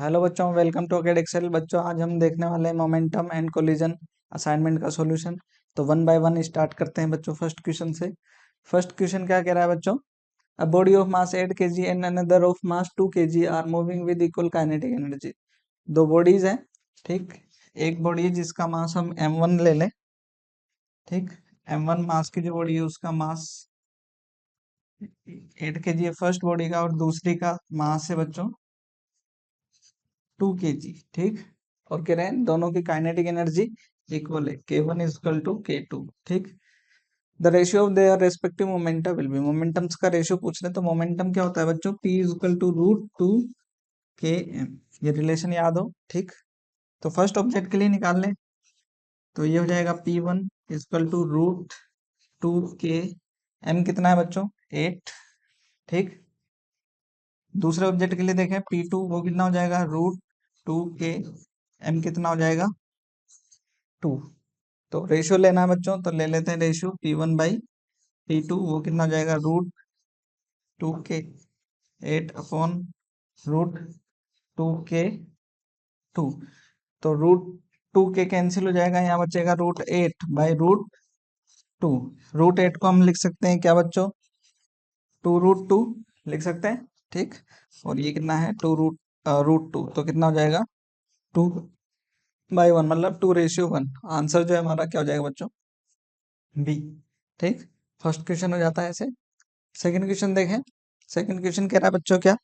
Hello बच्चों, welcome to अकेड Excel. बच्चों, आज हम देखने वाले हैं मोमेंटम एंड कोलिजन असाइनमेंट का सॉल्यूशन। तो वन बाय वन स्टार्ट करते हैं बच्चों फर्स्ट क्वेश्चन से। फर्स्ट क्वेश्चन क्या कह रहा है बच्चों? A body of mass 8 kg and another of mass 2 kg are moving with equal kinetic energy. दो बॉडीज हैं, ठीक। एक बॉडी है जिसका मास हम m1 ले लें, ठीक। m1 मास की जो बॉडी है उसका मास 8 kg है फर्स्ट बॉडी का, और दूसरी का मास है बच्चों 2 kg, ठीक। और कह रहे हैं दोनों की काइनेटिक एनर्जी इक्वल है, k1 is equal to k2, ठीक। The ratio of their respective momentum will be, momentums का रेशियो पूछ रहे हैं तो मोमेंटम क्या होता है बच्चों? p is equal to √2 km। ये रिलेशन याद हो, ठीक। तो फर्स्ट ऑब्जेक्ट के लिए निकाल लें तो ये हो जाएगा p1 is equal to √2 k m। कितना है बच्चों? 8, ठीक। दूसरे ऑब्जेक्ट के लिए देखें p2, वो कितना हो जाएगा? √2 k m। कितना हो जाएगा? 2। तो रेशियो लेना है बच्चों, तो ले लेते हैं रेशियो p1/p2। वो कितना हो जाएगा? √2 k 8 अपॉन √2 k 2। तो √2 k कैंसिल हो जाएगा, यहाँ बचेगा √8/√2। √8 को हम लिख सकते हैं क्या बच्चों? 2√2 लिख सकते हैं, ठीक। और ये कितना है? √2, तो कितना हो जाएगा? 2/1, मतलब 2:1। आंसर जो है हमारा क्या हो जाएगा बच्चों? बी, ठीक। फर्स्ट क्वेश्चन हो जाता है ऐसे। सेकंड क्वेश्चन देखें। सेकंड क्वेश्चन कह रहा है बच्चों क्या?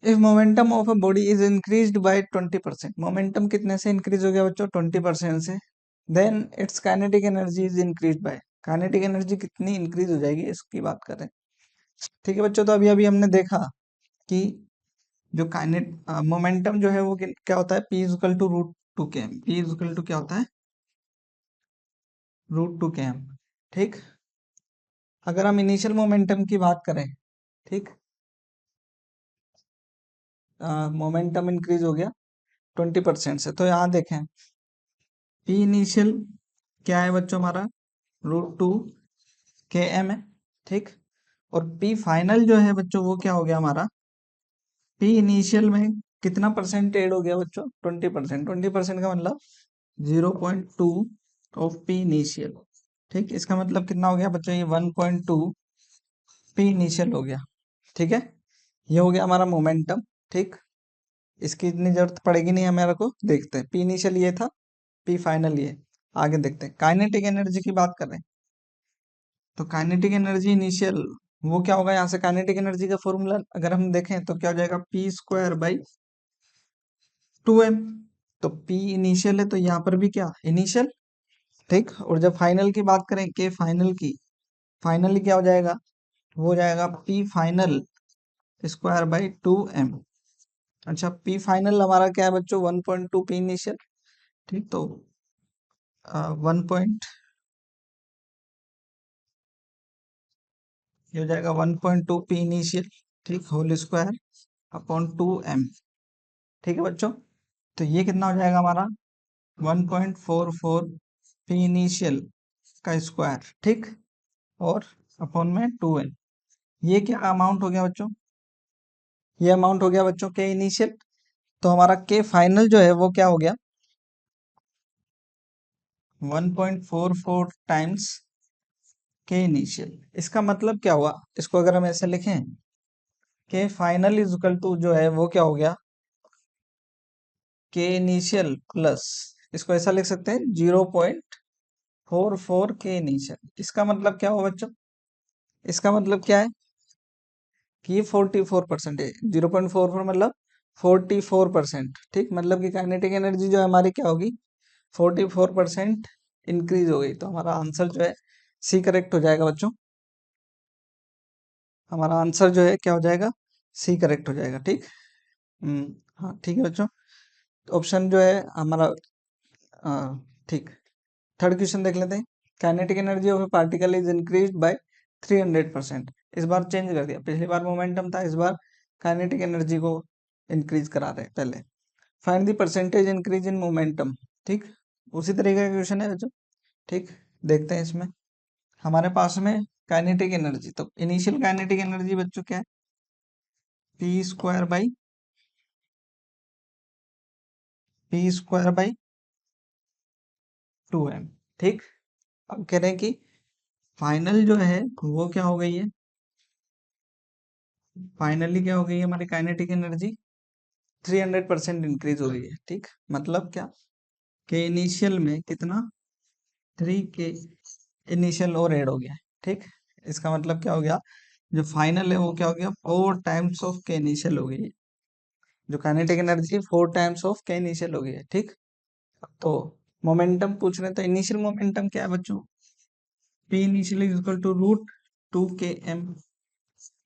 If momentum of a body is increased by 20%, momentum कितने से इंक्रीज हो गया बच्चों? 20% से। Then its kinetic energy is increased by, kinetic energy कितनी इंक्रीज हो जाएगी इसकी बात करें, ठीक है बच्चों। तो अभी अभी हमने देखा कि जो काइनेट मोमेंटम जो है वो क्या होता है? p is equal to √2 km। p is equal to क्या होता है? √2 km, ठीक। अगर हम इनिशियल मोमेंटम की बात करें, ठीक, मोमेंटम इंक्रीज हो गया 20% से, तो यहाँ देखें पी इनिशियल क्या है बच्चों? हमारा √2 km है, ठीक। और पी फाइनल जो है बच्चों वो क्या हो गया हमारा? पी इनिशियल में कितना परसेंट ऐड हो गया बच्चों? 20%। 20% का मतलब 0.2 ऑफ पी इनिशियल, ठीक। इसका मतलब कितना हो गया बच्चों? ये 1.2 पी इनिशियल हो गया, ठीक है। ये हो गया हमारा मोमेंटम, ठीक। इसकी इतनी जरूरत पड़ेगी नहीं हमारे को। देखते हैं पी इनिशियल ये था, पी फाइनल ये। आगे देखते हैं काइनेटिक एनर्जी की बात करें तो काइनेटिक एनर्जी इनिशियल वो क्या होगा? यहाँ से काइनेटिक एनर्जी का फॉर्मूला अगर हम देखें तो क्या हो जाएगा? p²/2m। तो p इनिशियल है तो यहाँ पर भी क्या? इनिशियल, ठीक। और जब फाइनल की बात करें के फाइनल की, फाइनली क्या हो जाएगा? वो हो जाएगा p final²/2m। अच्छा, p फाइनल हमारा क्या है बच्चों? 1.2 p इनिशियल, ठीक। तो 1 ये हो जाएगा 1.2 पी इनिशियल, ठीक, होल स्क्वायर अपॉन 2m, ठीक है बच्चों। तो ये कितना हो जाएगा हमारा? 1.44 पी इनिशियल का स्क्वायर, ठीक। और अपॉन में 2m। ये क्या अमाउंट हो गया बच्चों? ये अमाउंट हो गया बच्चों के इनिशियल। तो हमारा के फाइनल जो है वो क्या हो गया? 1.44 टाइम्स के इनिशियल। इसका मतलब क्या हुआ? इसको अगर हम ऐसे लिखें, के फाइनल इज इक्वल टू जो है वो क्या हो गया? के इनिशियल प्लस, इसको ऐसा लिख सकते हैं 0.44 के इनिशियल। इसका मतलब क्या हुआ बच्चों? इसका मतलब क्या है कि 44% है। 0.44 मतलब 44%, ठीक। मतलब कि काइनेटिक एनर्जी जो है हमारी क्या होगी? 44% इंक्रीज हो गई। तो हमारा आंसर जो है सी करेक्ट हो जाएगा बच्चों। हमारा आंसर जो है क्या हो जाएगा? सी करेक्ट हो जाएगा, ठीक। हाँ, ठीक है बच्चों। ऑप्शन जो है हमारा ठीक। थर्ड क्वेश्चन देख लेते हैं। Kinetic energy of A particle is increased bye 300%। इस बार चेंज कर दिया, पिछली बार मोमेंटम था, इस बार काइनेटिक एनर्जी को इंक्रीज करा रहे हैं। पहले find the percentage increase in momentum, ठीक। उसी तरीके का क्वेश्चन है बच्चों, ठीक। देखते हैं इसमें हमारे पास में काइनेटिक एनर्जी, तो इनिशियल काइनेटिक एनर्जी बच्चों क्या है? p² p²/2m। ठीक, अब कह रहे हैं कि फाइनल जो है वो क्या हो गई है, फाइनली क्या हो गई है हमारी काइनेटिक एनर्जी 300% इंक्रीज हो गई है। ठीक, मतलब क्या, के इनिशियल में कितना, 3 के इनिशियल और ऐड हो गया है। ठीक, इसका मतलब क्या हो गया, जो फाइनल है वो क्या हो गया, 4 टाइम्स ऑफ के इनिशियल हो गई है। जो काइनेटिक एनर्जी 4 टाइम्स ऑफ के इनिशियल हो गई है। ठीक, तो मोमेंटम पूछ रहे हैं, तो इनिशियल मोमेंटम क्या है बच्चों, P initial is equal to √2 km,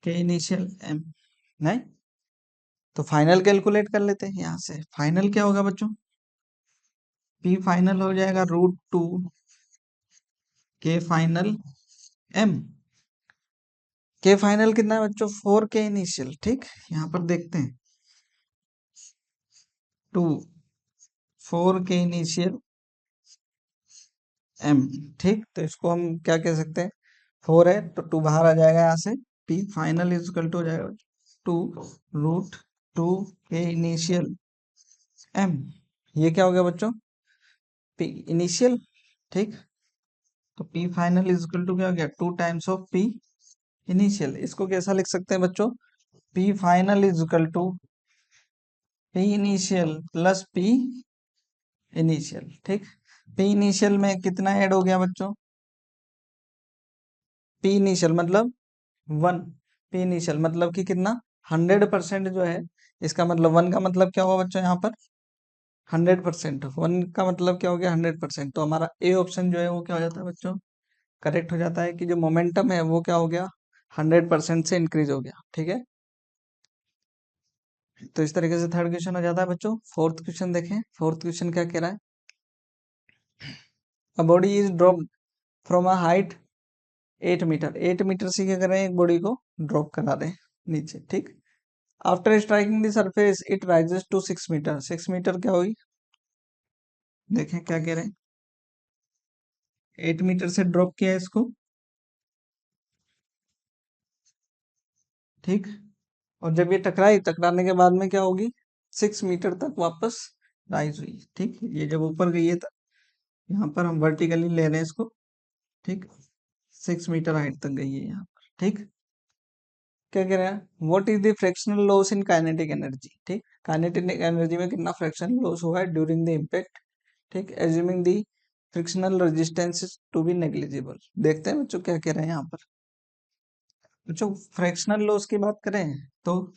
K initial m। नहीं, तो फाइनल कैलकुलेट कर लेते हैं यहाँ से। फाइनल क्या होगा बच्चों, पी फाइनल हो जाएगा √2 k final m। के फाइनल कितना है बच्चों, 4 के इनिशियल। ठीक, यहाँ पर देखते हैं, 4 के इनिशियल m। ठीक, तो इसको हम क्या कह सकते हैं, 4 है तो 2 बाहर आ जाएगा यहाँ से, P final is equal to हो जाएगा 2 √2 के इनिशियल m। ये क्या हो गया बच्चों, पी इनिशियल। ठीक, तो P final is equal to क्या हो गया, 2 टाइम्स ऑफ पी इनिशियल। इसको कैसा लिख सकते हैं बच्चों, P final is equal to P initial plus P initial. ठीक, पी इनिशियल में कितना ऐड हो गया बच्चों, पी इनिशियल मतलब 1, पी इनिशियल मतलब कि कितना, 100% जो है, इसका मतलब 1 का मतलब क्या हुआ बच्चों यहाँ पर, 100%। 1 का मतलब क्या हो गया, 100%। तो हमारा ए ऑप्शन जो है वो क्या हो जाता है बच्चों, करेक्ट हो जाता है, कि जो मोमेंटम है वो क्या हो गया, 100% से इंक्रीज हो गया। ठीक है, तो इस तरीके से थर्ड क्वेश्चन हो जाता है बच्चों। फोर्थ क्वेश्चन देखें, फोर्थ क्वेश्चन क्या कह रहा है, a body is drop from a height 8 metre. 8 metre से क्या कर रहे हैं, एक बॉडी को ड्रॉप करा रहे हैं नीचे। ठीक, after striking the surface it rises to 6 metre. 6 metre क्या हुई, देखें क्या कह रहे हैं, 8 मीटर से ड्रॉप किया है इसको। ठीक, और जब ये टकराई, टकराने के बाद में क्या होगी, 6 मीटर तक वापस राइज हुई। ठीक, ये जब ऊपर गई है यहाँ पर हम वर्टिकली ले रहे हैं इसको। ठीक, 6 मीटर हाइट तक गई है यहाँ पर। ठीक, क्या कह रहे हैं, what is the fractional loss in kinetic energy. ठीक, काइनेटिक एनर्जी में कितना फ्रैक्शनल लॉस हुआ है ड्यूरिंग द इम्पैक्ट। ठीक, assuming the frictional resistance to be negligible. देखते हैं बच्चों क्या कह रहे हैं यहाँ पर। बच्चों फ्रैक्शनल लॉस की बात करें तो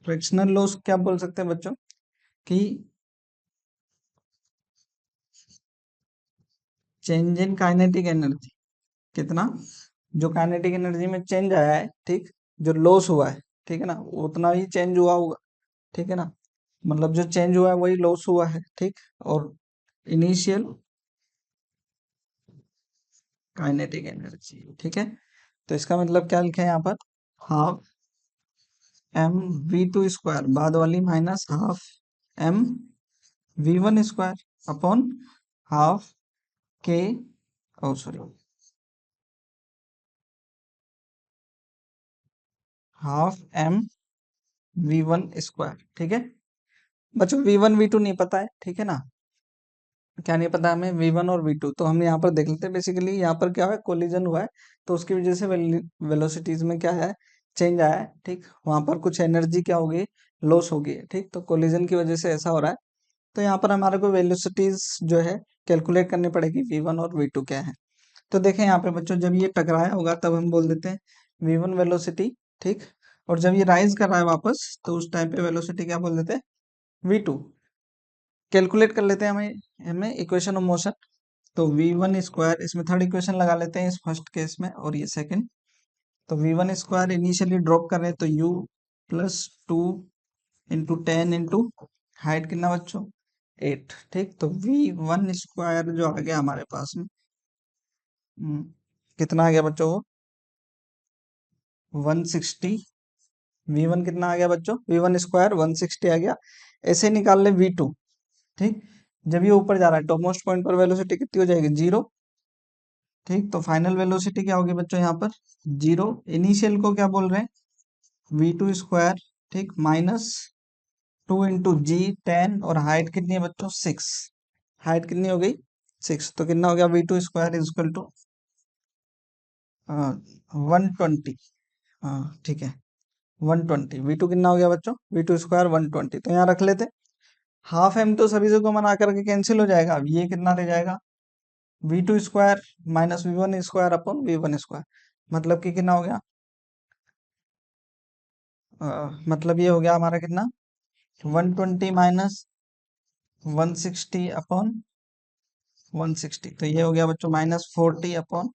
फ्रैक्शनल लॉस क्या बोल सकते हैं बच्चों, कि चेंज इन काइनेटिक एनर्जी, कितना, जो काइनेटिक एनर्जी में चेंज आया है। ठीक, जो लॉस हुआ है, ठीक है ना, उतना ही चेंज हुआ होगा। ठीक है ना, मतलब जो चेंज हुआ है वही लॉस हुआ है। ठीक, और इनिशियल काइनेटिक एनर्जी। ठीक है, तो इसका मतलब क्या लिखे हैं यहाँ पर, हाफ mv2 स्क्वायर बाद वाली minus half mv1 square upon half के, ओ सॉरी, हाफ mv1 स्क्वायर। ठीक है बच्चों, v1 v2 नहीं पता है। ठीक है ना, क्या नहीं पता हमें, v1 और v2। तो हम यहाँ पर देख लेते हैं। बेसिकली यहाँ पर क्या है, कोलिजन हुआ है, तो उसकी वजह से वेलोसिटीज में क्या है, चेंज आया है। ठीक, वहां पर कुछ एनर्जी क्या होगी, लॉस होगी। ठीक, तो कोलिजन की वजह से ऐसा हो रहा है। तो यहाँ पर हमारे को वेलोसिटीज जो है कैलकुलेट करनी पड़ेगी, v1 और v2 क्या है। तो देखें यहाँ पे बच्चों, जब ये टकराया होगा तब हम बोल देते हैं v1 वेलोसिटी। ठीक, और जब ये राइज कर रहा है वापस, तो उस टाइम पे वेलोसिटी क्या बोल देते हैं, v2। कैलकुलेट कर लेते हैं हमें हमें इक्वेशन ऑफ मोशन। तो v1 स्क्वायर, इसमें थर्ड इक्वेशन लगा लेते हैं इस फर्स्ट केस में, और ये सेकंड। तो v1 स्क्वायर इनिशियली ड्रॉप कर रहे हैं, तो u प्लस 2 × 10 इंटू हाइट कितना बच्चों, 8। ठीक, तो v1 स्क्वायर जो आ गया हमारे पास में, हम्म, कितना आ गया बच्चों वो, 160। v1 कितना आ गया बच्चों, v1 स्क्वायर 160 आ गया। ऐसे ही निकाल ले v2। ठीक, जब ये ऊपर जा रहा है टॉप मोस्ट पॉइंट पर वेलोसिटी कितनी हो जाएगी, 0। ठीक, तो फाइनल वेलोसिटी क्या होगी बच्चों यहाँ पर, 0। इनिशियल को क्या बोल रहे हैं, v2 स्क्वायर, ठीक, माइनस 2 × g 10, और हाइट कितनी है बच्चों 6, हाइट कितनी हो गई 6, तो कितना हो गया v2 square is equal to 120, हाँ ठीक है 120, वी टू कितना हो गया बच्चों, v2 स्क्वायर 120, तो यहाँ रख लेते, हाफ एम तो सभी से को मना करके कैंसिल हो जाएगा, अब ये कितना रह जाएगा v2 square minus v1 square upon v1 square, मतलब कि कितना हो गया, मतलब ये हो गया हमारा कितना 120 माइनस 160 अपॉन 160, तो ये हो गया बच्चों -40 अपॉन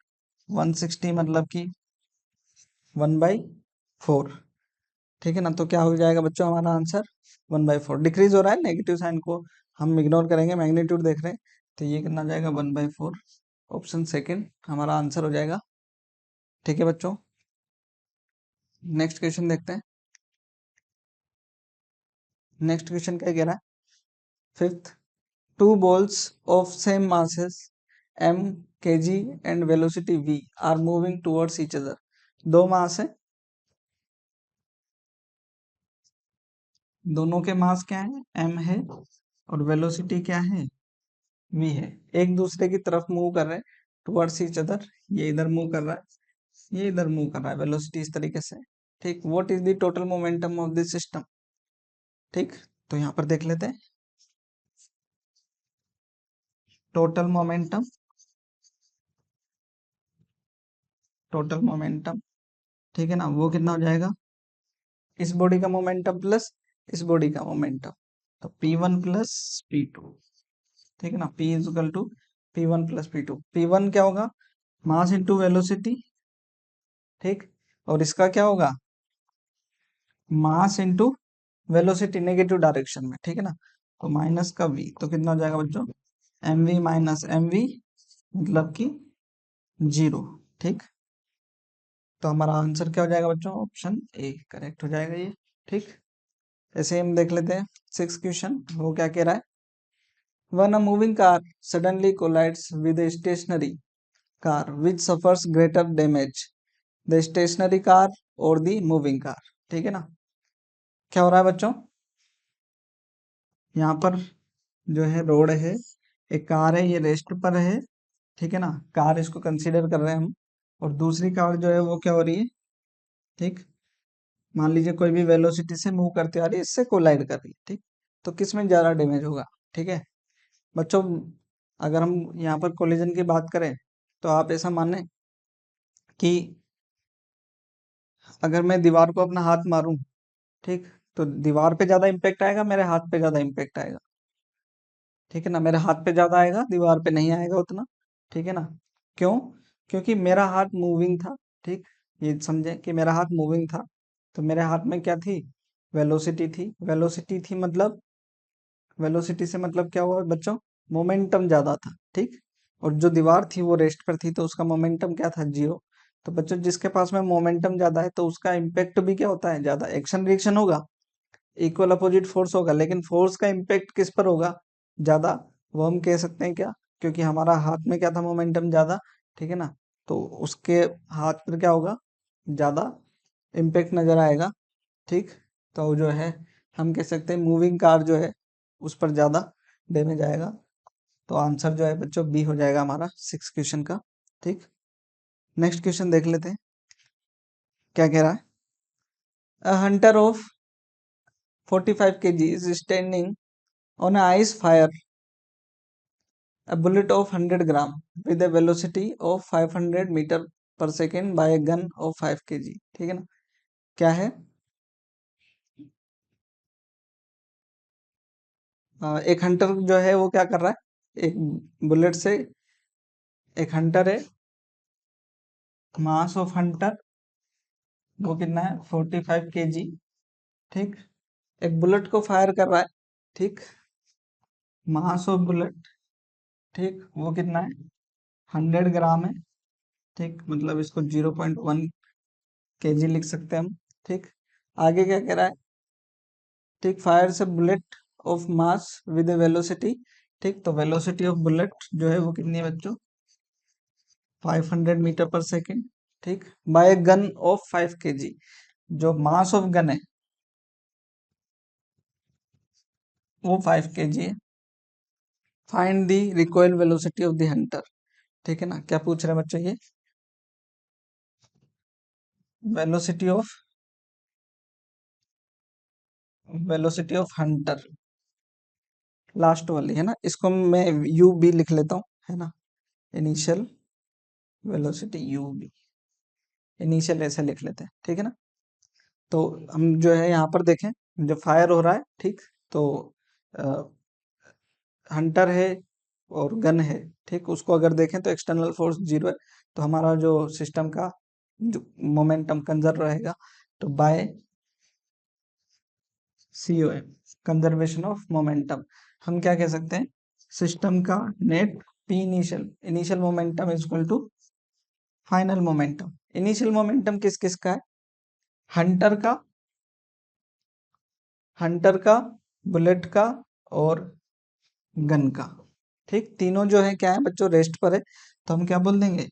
160, मतलब कि 1/4, ठीक है ना, तो क्या हो जाएगा बच्चों हमारा आंसर 1/4, डिक्रीज हो रहा है, नेगेटिव साइन को हम इग्नोर करेंगे, मैग्नीट्यूड देख रहे हैं, तो ये कितना जाएगा 1/4, ऑप्शन सेकंड हमारा आंसर हो जाएगा, ठीक है बच्चों। नेक्स्ट क्वेश्चन देखते हैं, नेक्स्ट क्वेश्चन क्या कह रहा है, fifth, two balls of same masses m, kg and velocity v are moving towards each other, दो मास है, दोनों के मास क्या है m है, और वेलोसिटी क्या है v है, एक दूसरे की तरफ मूव कर रहे हैं टुवर्ड्स ईच अदर, ये इधर मूव कर रहा है, ये इधर मूव कर रहा है, वेलोसिटी इस तरीके से, ठीक, what is the total momentum of this system, ठीक, तो यहाँ पर देख लेते हैं, टोटल मोमेंटम, टोटल मोमेंटम, ठीक है ना, वो कितना हो जाएगा, इस बॉडी का मोमेंटम प्लस इस बॉडी का मोमेंटम, तो P1 प्लस P2, ठीक है ना, P is equal to P1 plus P2, P1 क्या होगा मास इंटू वेलोसिटी, ठीक, और इसका क्या होगा मास इंटू वेलोसिटी नेगेटिव डायरेक्शन में, ठीक है ना, तो माइनस का v, तो कितना हो जाएगा बच्चों mv माइनस mv, मतलब कि 0, ठीक, तो हमारा आंसर क्या हो जाएगा बच्चों, ऑप्शन ए करेक्ट हो जाएगा ये, ठीक। ऐसे हम देख लेते हैं सिक्स क्वेश्चन, वो क्या कह रहा है, when a moving car suddenly collides with a stationary car which suffers greater damage, the stationary car or the moving car, ठीक है ना, क्या हो रहा है बच्चों, यहाँ पर जो है रोड है, एक कार है, ये रेस्ट पर है, ठीक है ना, कार इसको कंसीडर कर रहे हैं हम, और दूसरी कार जो है वो क्या हो रही है, ठीक, मान लीजिए कोई भी वेलोसिटी से मूव करते आ रही है, इससे कोलाइड कर रही है, ठीक, तो किस में ज्यादा डैमेज होगा, ठीक है बच्चों, अगर हम यहाँ पर कोलिजन की बात करें, तो आप ऐसा माने कि अगर मैं दीवार को अपना हाथ मारूं, ठीक, तो दीवार पे ज्यादा इम्पेक्ट आएगा, मेरे हाथ पे ज्यादा इम्पेक्ट आएगा, ठीक है ना, मेरे हाथ पे ज्यादा आएगा, दीवार पे नहीं आएगा उतना, ठीक है ना, क्यों, क्योंकि मेरा हाथ मूविंग था, ठीक, ये समझे कि मेरा हाथ मूविंग था, तो मेरे हाथ में क्या थी वेलोसिटी थी, वेलोसिटी थी मतलब, वेलोसिटी से मतलब क्या हुआ बच्चों, मोमेंटम ज्यादा था, ठीक, और जो दीवार थी वो रेस्ट पर थी, तो उसका मोमेंटम क्या था 0, तो बच्चों जिसके पास में मोमेंटम ज्यादा है तो उसका इम्पेक्ट भी क्या होता है ज्यादा, एक्शन रिएक्शन होगा, इक्वल अपोजिट फोर्स होगा, लेकिन फोर्स का इम्पेक्ट किस पर होगा ज्यादा, वो हम कह सकते हैं क्या, क्योंकि हमारा हाथ में क्या था मोमेंटम ज्यादा, ठीक है ना, तो उसके हाथ पर क्या होगा ज्यादा इम्पेक्ट नजर आएगा, ठीक, तो जो है हम कह सकते हैं मूविंग कार जो है उस पर ज्यादा डैमेज आएगा, तो आंसर जो है बच्चों बी हो जाएगा हमारा सिक्स क्वेश्चन का, ठीक। नेक्स्ट क्वेश्चन देख लेते हैं क्या कह रहा है, अ Hunter of 45 kg is standing on a ice fire a bullet of 100 gram with a velocity of 500 meter per second by a gun of 5 kg, ठीक है ना, क्या है, एक हंटर जो है वो क्या कर रहा है, एक बुलेट से, एक हंटर है, मास ऑफ हंटर वो कितना है 45 kg, ठीक, एक बुलेट को फायर कर रहा है, ठीक, मास ऑफ बुलेट, ठीक, वो कितना है 100 ग्राम है, ठीक, मतलब इसको 0.1 kg लिख सकते हैं हम, ठीक, आगे क्या कह रहा है, ठीक, फायर से bullet of mass with A velocity, ठीक, तो वेलोसिटी ऑफ बुलेट जो है वो कितनी है बच्चों 500 मीटर पर सेकेंड, ठीक, बाय गन ऑफ 5 kg, जो मास ऑफ गन है वो 5 kg है। Find the recoil velocity of the Hunter. ठीक है ना, क्या पूछ रहे हैं बच्चों ये? वेलोसिटी ऑफ हंटर, लास्ट वाली है ना, इसको मैं यू बी लिख लेता हूँ, है ना, initial velocity U B, initial ऐसे लिख लेते हैं, ठीक है ना। तो हम जो है यहाँ पर देखें, जब फायर हो रहा है, ठीक, तो हंटर है और गन है, ठीक, उसको अगर देखें तो एक्सटर्नल फोर्स 0 है, तो हमारा जो सिस्टम का जो मोमेंटम कंजर्व रहेगा, तो by COM, conservation of momentum, हम क्या कह सकते हैं, सिस्टम का net P initial, initial momentum is equal to final momentum. Initial momentum किस किस का है? हंटर का, हंटर का, बुलेट का और गन का, ठीक, तीनों जो है क्या है बच्चों, रेस्ट पर है, तो हम क्या बोल देंगे,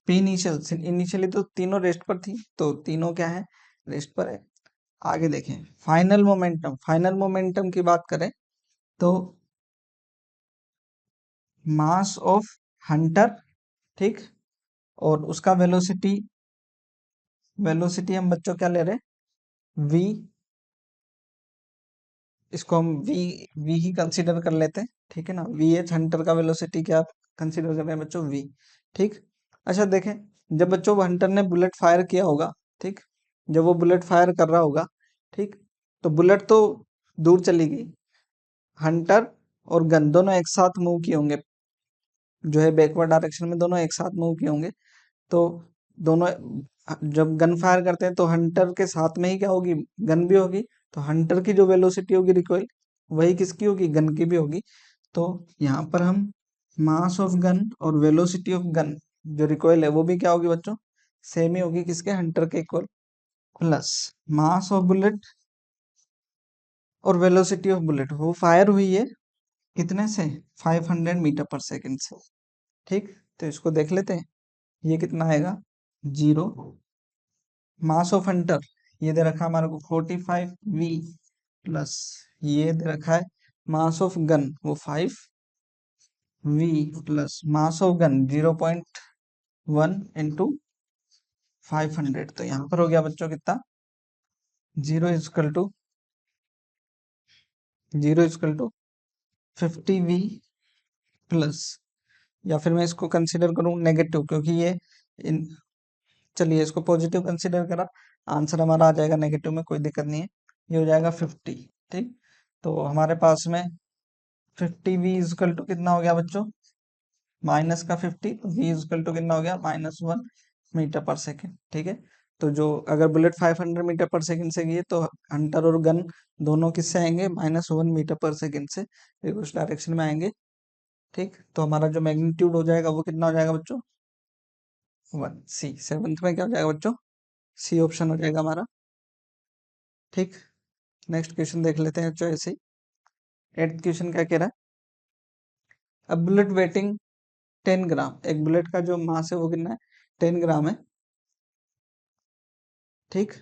पी इनिशियल, इनिशियली तो तीनों रेस्ट पर थी, तो तीनों क्या है, रेस्ट पर है। आगे देखें फाइनल मोमेंटम, फाइनल मोमेंटम की बात करें तो मास ऑफ हंटर, ठीक, और उसका वेलोसिटी, वेलोसिटी हम बच्चों क्या ले रहे हैं, v, इसको हम v ही कंसीडर कर लेते हैं, ठीक है ना, वी एच हंटर का वेलोसिटी क्या कंसीडर कर रहे हैं बच्चों, v, ठीक। अच्छा देखें, जब बच्चों हंटर ने बुलेट फायर किया होगा, ठीक, जब वो बुलेट फायर कर रहा होगा, ठीक, तो बुलेट तो दूर चली गई, हंटर और गन दोनों एक साथ मूव किए होंगे, जो है बैकवर्ड डायरेक्शन में दोनों एक साथ मूव किए होंगे, तो दोनों जब गन फायर करते हैं तो हंटर के साथ में ही क्या होगी, गन भी होगी, तो हंटर की जो वेलोसिटी होगी रिकॉइल, वही किसकी होगी, गन की भी होगी। तो यहाँ पर हम मास ऑफ गन और वेलोसिटी ऑफ गन जो रिकॉइल है वो भी क्या होगी बच्चों, सेम ही होगी, किसके, हंटर के equal, plus mass of bullet और वेलोसिटी ऑफ बुलेट, वो फायर हुई है कितने से, 500 मीटर पर सेकेंड से, ठीक, तो इसको देख लेते हैं, ये कितना आएगा, 0। मास ऑफ हंटर ये दे रखा है हमारे को 45v, प्लस ये दे रखा है मास ऑफ गन वो 5v, plus mass of gun 0.1 into 500, तो यहाँ पर हो गया बच्चों कितना, 0 इजकल टू 50v, प्लस, या फिर मैं इसको कंसिडर करूँ नेगेटिव, क्योंकि ये इन, चलिए इसको पॉजिटिव कंसिडर करा, आंसर हमारा आ जाएगा नेगेटिव में, कोई दिक्कत नहीं है, ये हो जाएगा 50, ठीक। तो हमारे पास में 50v इजकल टू कितना हो गया बच्चों, माइनस का 50, तो v इजकल टू कितना हो गया, -1 मीटर पर सेकेंड, ठीक है। तो जो अगर बुलेट 500 मीटर पर सेकेंड से गई है, तो हंटर और गन दोनों किससे आएंगे, -1 मीटर पर सेकेंड से उस डायरेक्शन में आएंगे, ठीक। तो हमारा जो मैग्नीट्यूड हो जाएगा वो कितना हो जाएगा बच्चों, 1, सी, सेवंथ में क्या हो जाएगा बच्चों, सी ऑप्शन हो जाएगा हमारा, ठीक। नेक्स्ट क्वेश्चन देख लेते हैं बच्चों ऐसे ही। 8th क्वेश्चन क्या कह रहा है, अब बुलेट वेटिंग 10 ग्राम, एक बुलेट का जो मास है वो कितना है, 10 ग्राम है, ठीक,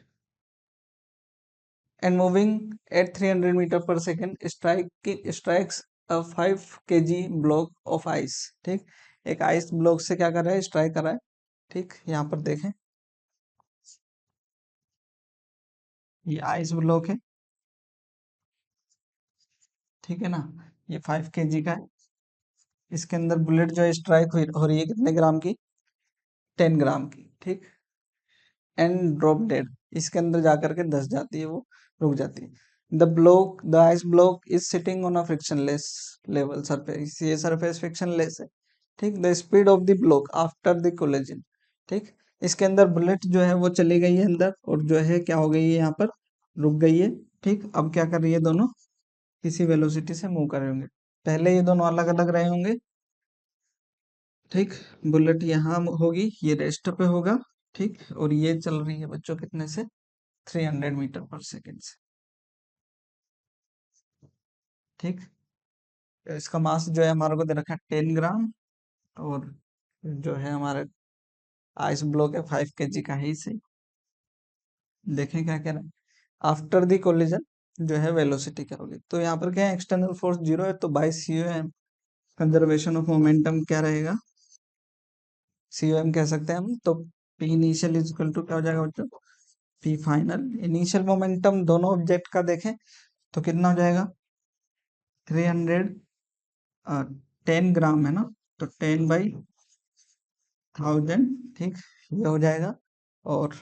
and moving at 300 metre per second, strikes a 5 kg block of ice, ठीक, एक आइस ब्लॉक से क्या कर रहा है, स्ट्राइक कर रहा है, ठीक, यहाँ पर देखें, ये आइस ब्लॉक है, ठीक है ना, ये 5 kg का है, इसके अंदर बुलेट जो है स्ट्राइक हो रही है कितने ग्राम की, 10 ग्राम की, ठीक, एंड ड्रॉप डेड, इसके अंदर जाकर के धस जाती है, वो रुक जाती है। The ice block is sitting on a frictionless level surface, ये सरफेस फ्रिक्शनलेस है, ठीक। The speed of the block after the collision, ठीक, इसके अंदर बुलेट जो है वो चली गई है अंदर, और जो है क्या हो गई है, यहाँ पर रुक गई है, ठीक। अब क्या कर रही है, दोनों किसी वेलोसिटी से मूव कर रहे होंगे, पहले ये दोनों अलग अलग रहे होंगे, ठीक, बुलेट यहाँ होगी, ये रेस्ट पे होगा, ठीक, और ये चल रही है बच्चों कितने से, 300 मीटर पर सेकेंड से, ठीक। इसका मास जो है हमारे को दे रखा है 10 ग्राम, और जो है हमारे आइस ब्लॉक है 5 kg का ही से, देखें क्या कह रहा है, आफ्टर द कोलिजन जो है वेलोसिटी क्या होगी। तो यहाँ पर क्या है, एक्सटर्नल फोर्स जीरो है, तो by COM conservation of momentum क्या रहेगा, COM कह सकते हैं हम। तो P initial is equal to क्या हो जाएगा बच्चों, P फाइनल। इनिशियल मोमेंटम दोनों ऑब्जेक्ट का देखें तो कितना हो जाएगा, 310 ग्राम है ना, तो 10/1000, ठीक, ये हो जाएगा। और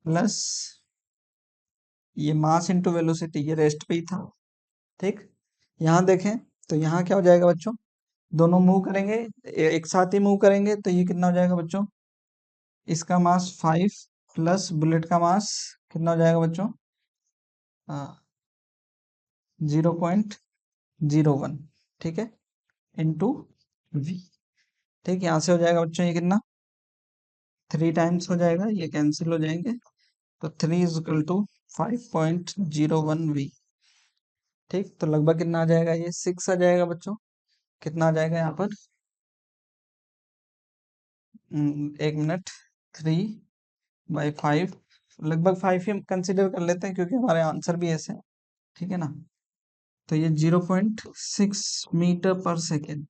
प्लस ये मास इंटू वेलोसिटी, ये रेस्ट पे ही था, ठीक। यहाँ देखें तो यहाँ क्या हो जाएगा बच्चों, दोनों मूव करेंगे, एक साथ ही मूव करेंगे, तो ये कितना हो जाएगा बच्चों, इसका मास 5 प्लस बुलेट का मास कितना हो जाएगा बच्चों, 0.01, ठीक है, इंटू V, ठीक। यहाँ से हो जाएगा बच्चों ये कितना, 3 टाइम्स हो जाएगा, ये कैंसिल हो जाएंगे, तो 3 इज इक्वल टू 5.01 V, ठीक। तो लगभग कितना आ जाएगा, ये 6 आ जाएगा बच्चों। कितना आ जाएगा यहाँ पर, 1 मिनट, 3/5, लगभग 5 ही कंसिडर कर लेते हैं क्योंकि हमारे आंसर भी ऐसे हैं, ठीक है ना। तो ये 0.6 मीटर पर सेकेंड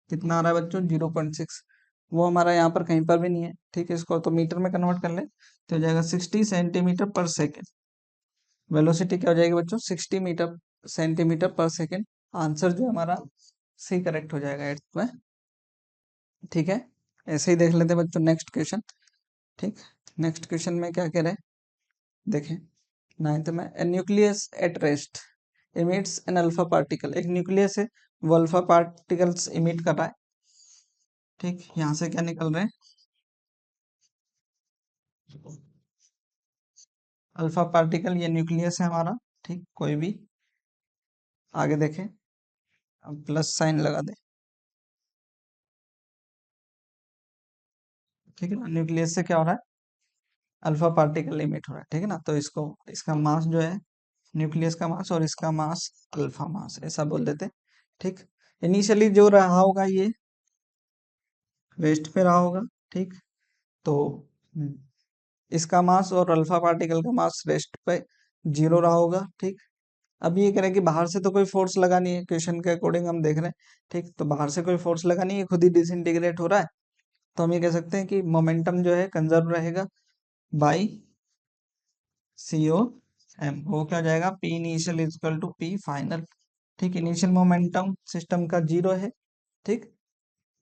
कितना आ रहा है बच्चों, 0.6। वो हमारा यहाँ पर कहीं पर भी नहीं है, ठीक है। इसको तो मीटर में कन्वर्ट कर ले तो हो जाएगा 60 सेंटीमीटर पर सेकेंड। वेलोसिटी क्या हो जाएगी बच्चों, 60 सेंटीमीटर पर सेकेंड। आंसर जो हमारा सी करेक्ट हो जाएगा 8th में, ठीक है। ऐसे ही देख लेते हैं बच्चों नेक्स्ट क्वेश्चन, ठीक। नेक्स्ट क्वेश्चन में क्या कह रहे हैं, देखें 9th में, a nucleus at rest emits an alpha particle. एक न्यूक्लियस है, वो अल्फा पार्टिकल्स इमिट कर रहा है, ठीक। यहाँ से क्या निकल रहे हैं, अल्फा पार्टिकल, ये न्यूक्लियस है हमारा, ठीक। कोई भी आगे देखें, अब प्लस साइन लगा दे, ठीक है ना। न्यूक्लियस से क्या हो रहा है, अल्फा पार्टिकल इमिट हो रहा है, ठीक है ना। तो इसको, इसका मास जो है, न्यूक्लियस का मास और इसका मास अल्फा मास, ऐसा बोल देते हैं, ठीक। इनिशियली जो रहा होगा ये रेस्ट पे रहा होगा, ठीक। तो हम्म, इसका मास और अल्फा पार्टिकल का मास रेस्ट पे 0 रहा होगा, ठीक। अब ये कह रहे हैं कि बाहर से तो कोई फोर्स लगा नहीं है, क्वेश्चन के अकॉर्डिंग हम देख रहे हैं, ठीक। तो बाहर से कोई फोर्स लगा नहीं है, खुद ही डिसइंटीग्रेट हो रहा है, तो हम ये कह सकते हैं कि मोमेंटम जो है कंजर्व रहेगा बाई COM। वो क्या हो जाएगा, P initial is equal to P final, ठीक। इनिशियल मोमेंटम सिस्टम का 0 है, ठीक।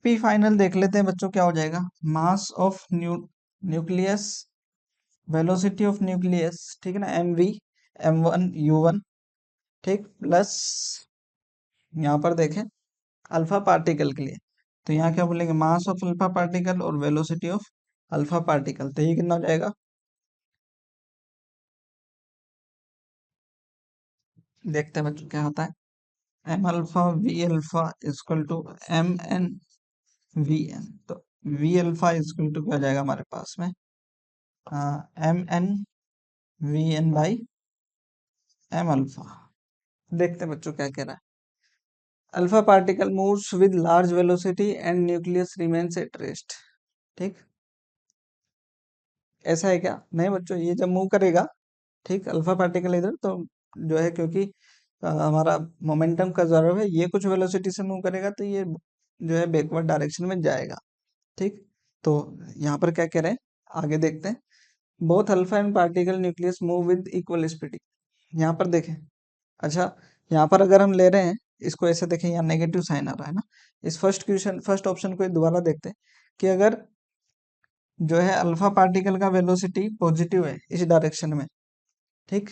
P फाइनल देख लेते हैं बच्चों, क्या हो जाएगा, mass of nucleus, velocity of nucleus, ठीक है ना, MV M1 U1, ठीक, प्लस यहाँ पर देखें अल्फा पार्टिकल के लिए, तो यहाँ क्या बोलेंगे, मास ऑफ अल्फा पार्टिकल और वेलोसिटी ऑफ अल्फा पार्टिकल, तो ये कितना हो जाएगा, देखते हैं बच्चों क्या होता है। M alpha V alpha equal to MN VN, तो V अल्फा इक्वल टू क्या हो जाएगा हमारे पास में, MN VN/M अल्फा। देखते हैं बच्चों क्या कह रहा है, alpha particle moves with large velocity and nucleus remains at rest, ठीक। ऐसा है क्या, नहीं बच्चों, ये जब मूव करेगा, ठीक, अल्फा पार्टिकल इधर तो जो है, क्योंकि हमारा मोमेंटम कंजर्व है, ये कुछ वेलोसिटी से मूव करेगा, तो ये जो है बैकवर्ड डायरेक्शन में जाएगा, ठीक। तो यहाँ पर क्या कह रहे हैं, आगे देखते हैं, both alpha and particle nucleus move with equal speed. यहाँ पर देखें, अच्छा, यहाँ पर अगर हम ले रहे हैं इसको ऐसे देखें, यहाँ नेगेटिव साइन आ रहा है ना, इस फर्स्ट ऑप्शन को दोबारा देखते हैं कि अगर जो है अल्फा पार्टिकल का वेलोसिटी पॉजिटिव है इस डायरेक्शन में, ठीक,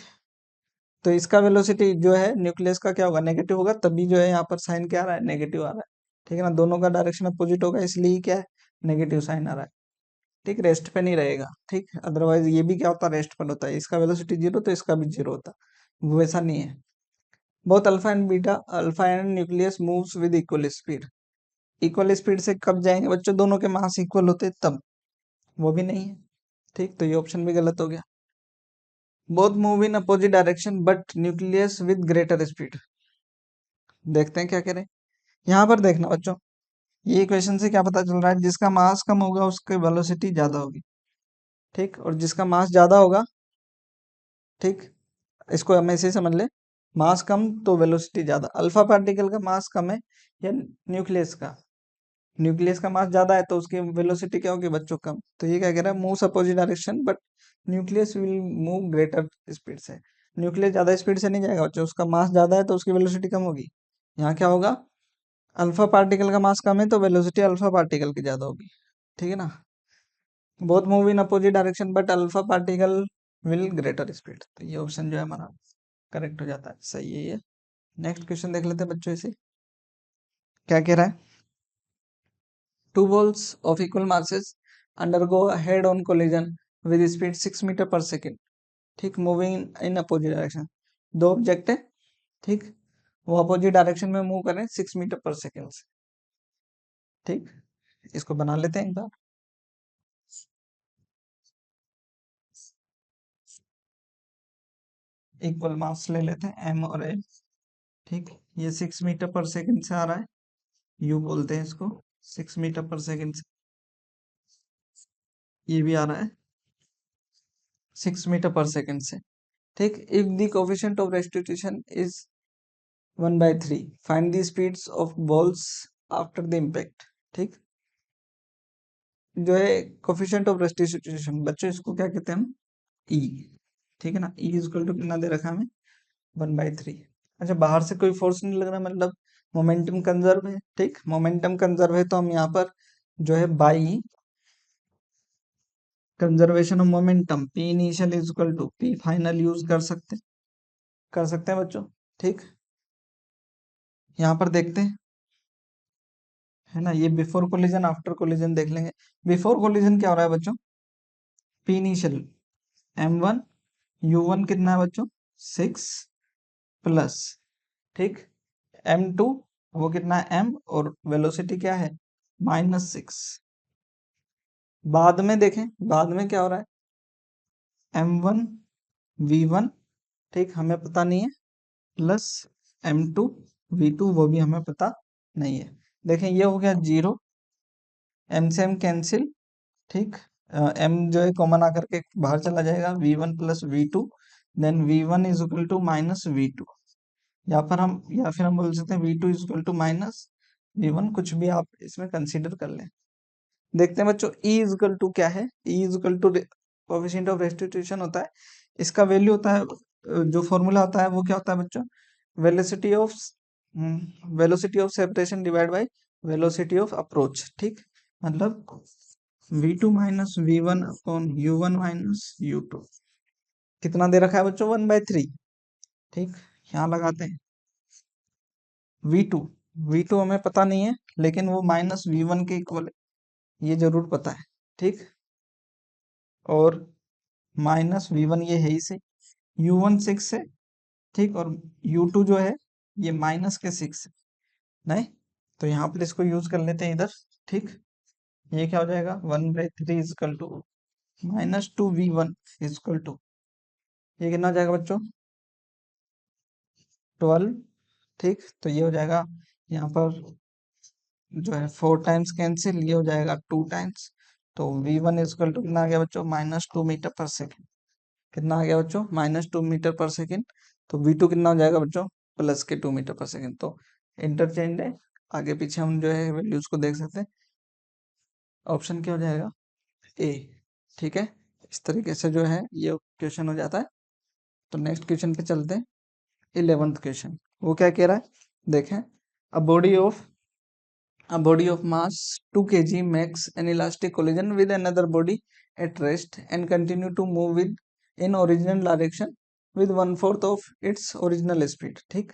तो इसका वेलोसिटी जो है न्यूक्लियस का क्या होगा, नेगेटिव होगा, तभी जो है यहाँ पर साइन क्या आ रहा है, नेगेटिव आ रहा है, ठीक है ना। दोनों का डायरेक्शन अपोजिट होगा, इसलिए क्या है, नेगेटिव साइन आ रहा है, ठीक। रेस्ट पे नहीं रहेगा, ठीक, अदरवाइज ये भी क्या होता है, रेस्ट पर होता है, इसका वेलोसिटी 0 तो इसका भी 0 होता, वो ऐसा नहीं है। Both alpha and nucleus moves with equal speed. Equal speed से कब जाएंगे बच्चों, दोनों के मास इक्वल होते तब, वो भी नहीं है, ठीक। तो ये ऑप्शन भी गलत हो गया। Both move in opposite direction but nucleus with greater speed. देखते हैं क्या करें, यहाँ पर देखना बच्चों, ये इक्वेशन से क्या पता चल रहा है, जिसका मास कम होगा उसकी वेलोसिटी ज्यादा होगी, ठीक, और जिसका मास ज्यादा होगा, ठीक, इसको हम ऐसे ही समझ ले, मास कम तो वेलोसिटी ज्यादा। अल्फा पार्टिकल का मास कम है या न्यूक्लियस का, न्यूक्लियस का मास ज्यादा है तो उसकी वेलोसिटी क्या होगी बच्चों, कम। तो ये क्या कह रहा है, moves opposite direction but nucleus will move greater speed से। न्यूक्लियस ज्यादा स्पीड से नहीं जाएगा बच्चों, उसका मास ज्यादा है तो उसकी वेलोसिटी कम होगी। यहाँ क्या होगा, अल्फा पार्टिकल का मास कम है तो वेलोसिटी अल्फा पार्टिकल की ज्यादा होगी, ठीक है ना। Both move in opposite direction but alpha particle will greater speed, तो ये ऑप्शन जो है हमारा करेक्ट हो जाता है, सही है ये। नेक्स्ट क्वेश्चन देख लेते हैं बच्चों, इसे क्या कह रहा है, two balls of equal masses undergo a head-on collision with speed 6 metre per second, ठीक, मूविंग इन अपोजिट डायरेक्शन। दो ऑब्जेक्ट है, ठीक, वो अपोजिट डायरेक्शन में मूव कर रहे हैं 6 मीटर पर सेकेंड से, ठीक। इसको बना लेते हैं एक बार, इक्वल मास ले लेते हैं एम और एल, ठीक। ये 6 मीटर पर सेकेंड से आ रहा है, यू बोलते हैं इसको, 6 मीटर पर सेकेंड से। ये भी आ रहा है 6 मीटर पर सेकेंड से, ठीक। If the coefficient of restitution is 1/3, find the speeds of balls after the impact, ठीक। जो है कोफिशिएंट ऑफ रेस्टिट्यूशन बच्चों, इसको क्या कहते हैं हम, ई, ठीक है ना। ई इक्वल टू कितना दे रखा है हमें, 1/3। अच्छा, बाहर से कोई फोर्स नहीं लग रहा, मतलब मोमेंटम कंजर्व है, ठीक। मोमेंटम कंजर्व है तो हम यहाँ पर जो है by conservation of momentum P initial is equal to P final use कर सकते हैं बच्चों, ठीक। यहाँ पर देखते हैं, है ना, ये बिफोर कोलिजन आफ्टर कोलिजन देख लेंगे। बिफोर कोलिजन क्या हो रहा है बच्चों, पी इनिशियल m1, u1 कितना है बच्चों 6 प्लस, ठीक, m2 वो कितना है m, और वेलोसिटी क्या है -6। बाद में देखें, बाद में क्या हो रहा है, m1 v1, ठीक, हमें पता नहीं है, प्लस m2 v2 वो भी हमें पता नहीं है। देखें ये हो गया 0, m से m कैंसिल, ठीक, m जो है कॉमन आकर के बाहर चला जाएगा, v1 plus v2, then v1 is equal to minus v2, या फिर हम बोल सकते हैं v2 is equal to minus v1, कुछ भी आप इसमें कंसीडर कर लें। देखते हैं बच्चों E इज इक्वल टू क्या है, E is equal to coefficient of restitution होता है, इसका वैल्यू होता है, जो फॉर्मूला होता है वो क्या होता है बच्चों, velocity of velocity of separation divide by velocity of approach, ठीक। मतलब v2 minus v1 upon u1 minus u2, कितना दे रखा है बच्चों 1/3, ठीक। यहाँ लगाते हैं v2, v2 हमें पता नहीं है लेकिन वो माइनस v1 के इक्वल है, ये जरूर पता है, ठीक। और माइनस v1 ये है ही से, u1 6 है, ठीक, और u2 जो है ये माइनस के 6 है, नहीं, तो यहाँ पर इसको यूज कर लेते हैं इधर, ठीक। ये क्या हो जाएगा 1/3 is equal to -2v1 is equal to, ये कितना हो जाएगा बच्चों 12, ठीक। तो ये हो जाएगा यहाँ पर जो है 4 टाइम्स कैंसिल, ये हो जाएगा 2 टाइम्स, तो v1 इजकल टू कितना आ गया बच्चों -2 मीटर पर सेकेंड, कितना आ गया बच्चों -2 मीटर पर सेकेंड। तो v2 कितना हो जाएगा बच्चों प्लस के 2 मीटर पर सेकेंड, तो इंटरचेंज है, आगे पीछे हम जो है वैल्यूज को देख सकते हैं। ऑप्शन क्या हो जाएगा ए, ठीक है। इस तरीके से जो है ये क्वेश्चन हो जाता है। तो नेक्स्ट क्वेश्चन पे चलते हैं, 11th क्वेश्चन, वो क्या कह रहा है देखें, अ body of mass 2 kg makes an elastic collision with another body at rest and continue to move with in original direction with 1/4 of its original speed, ठीक।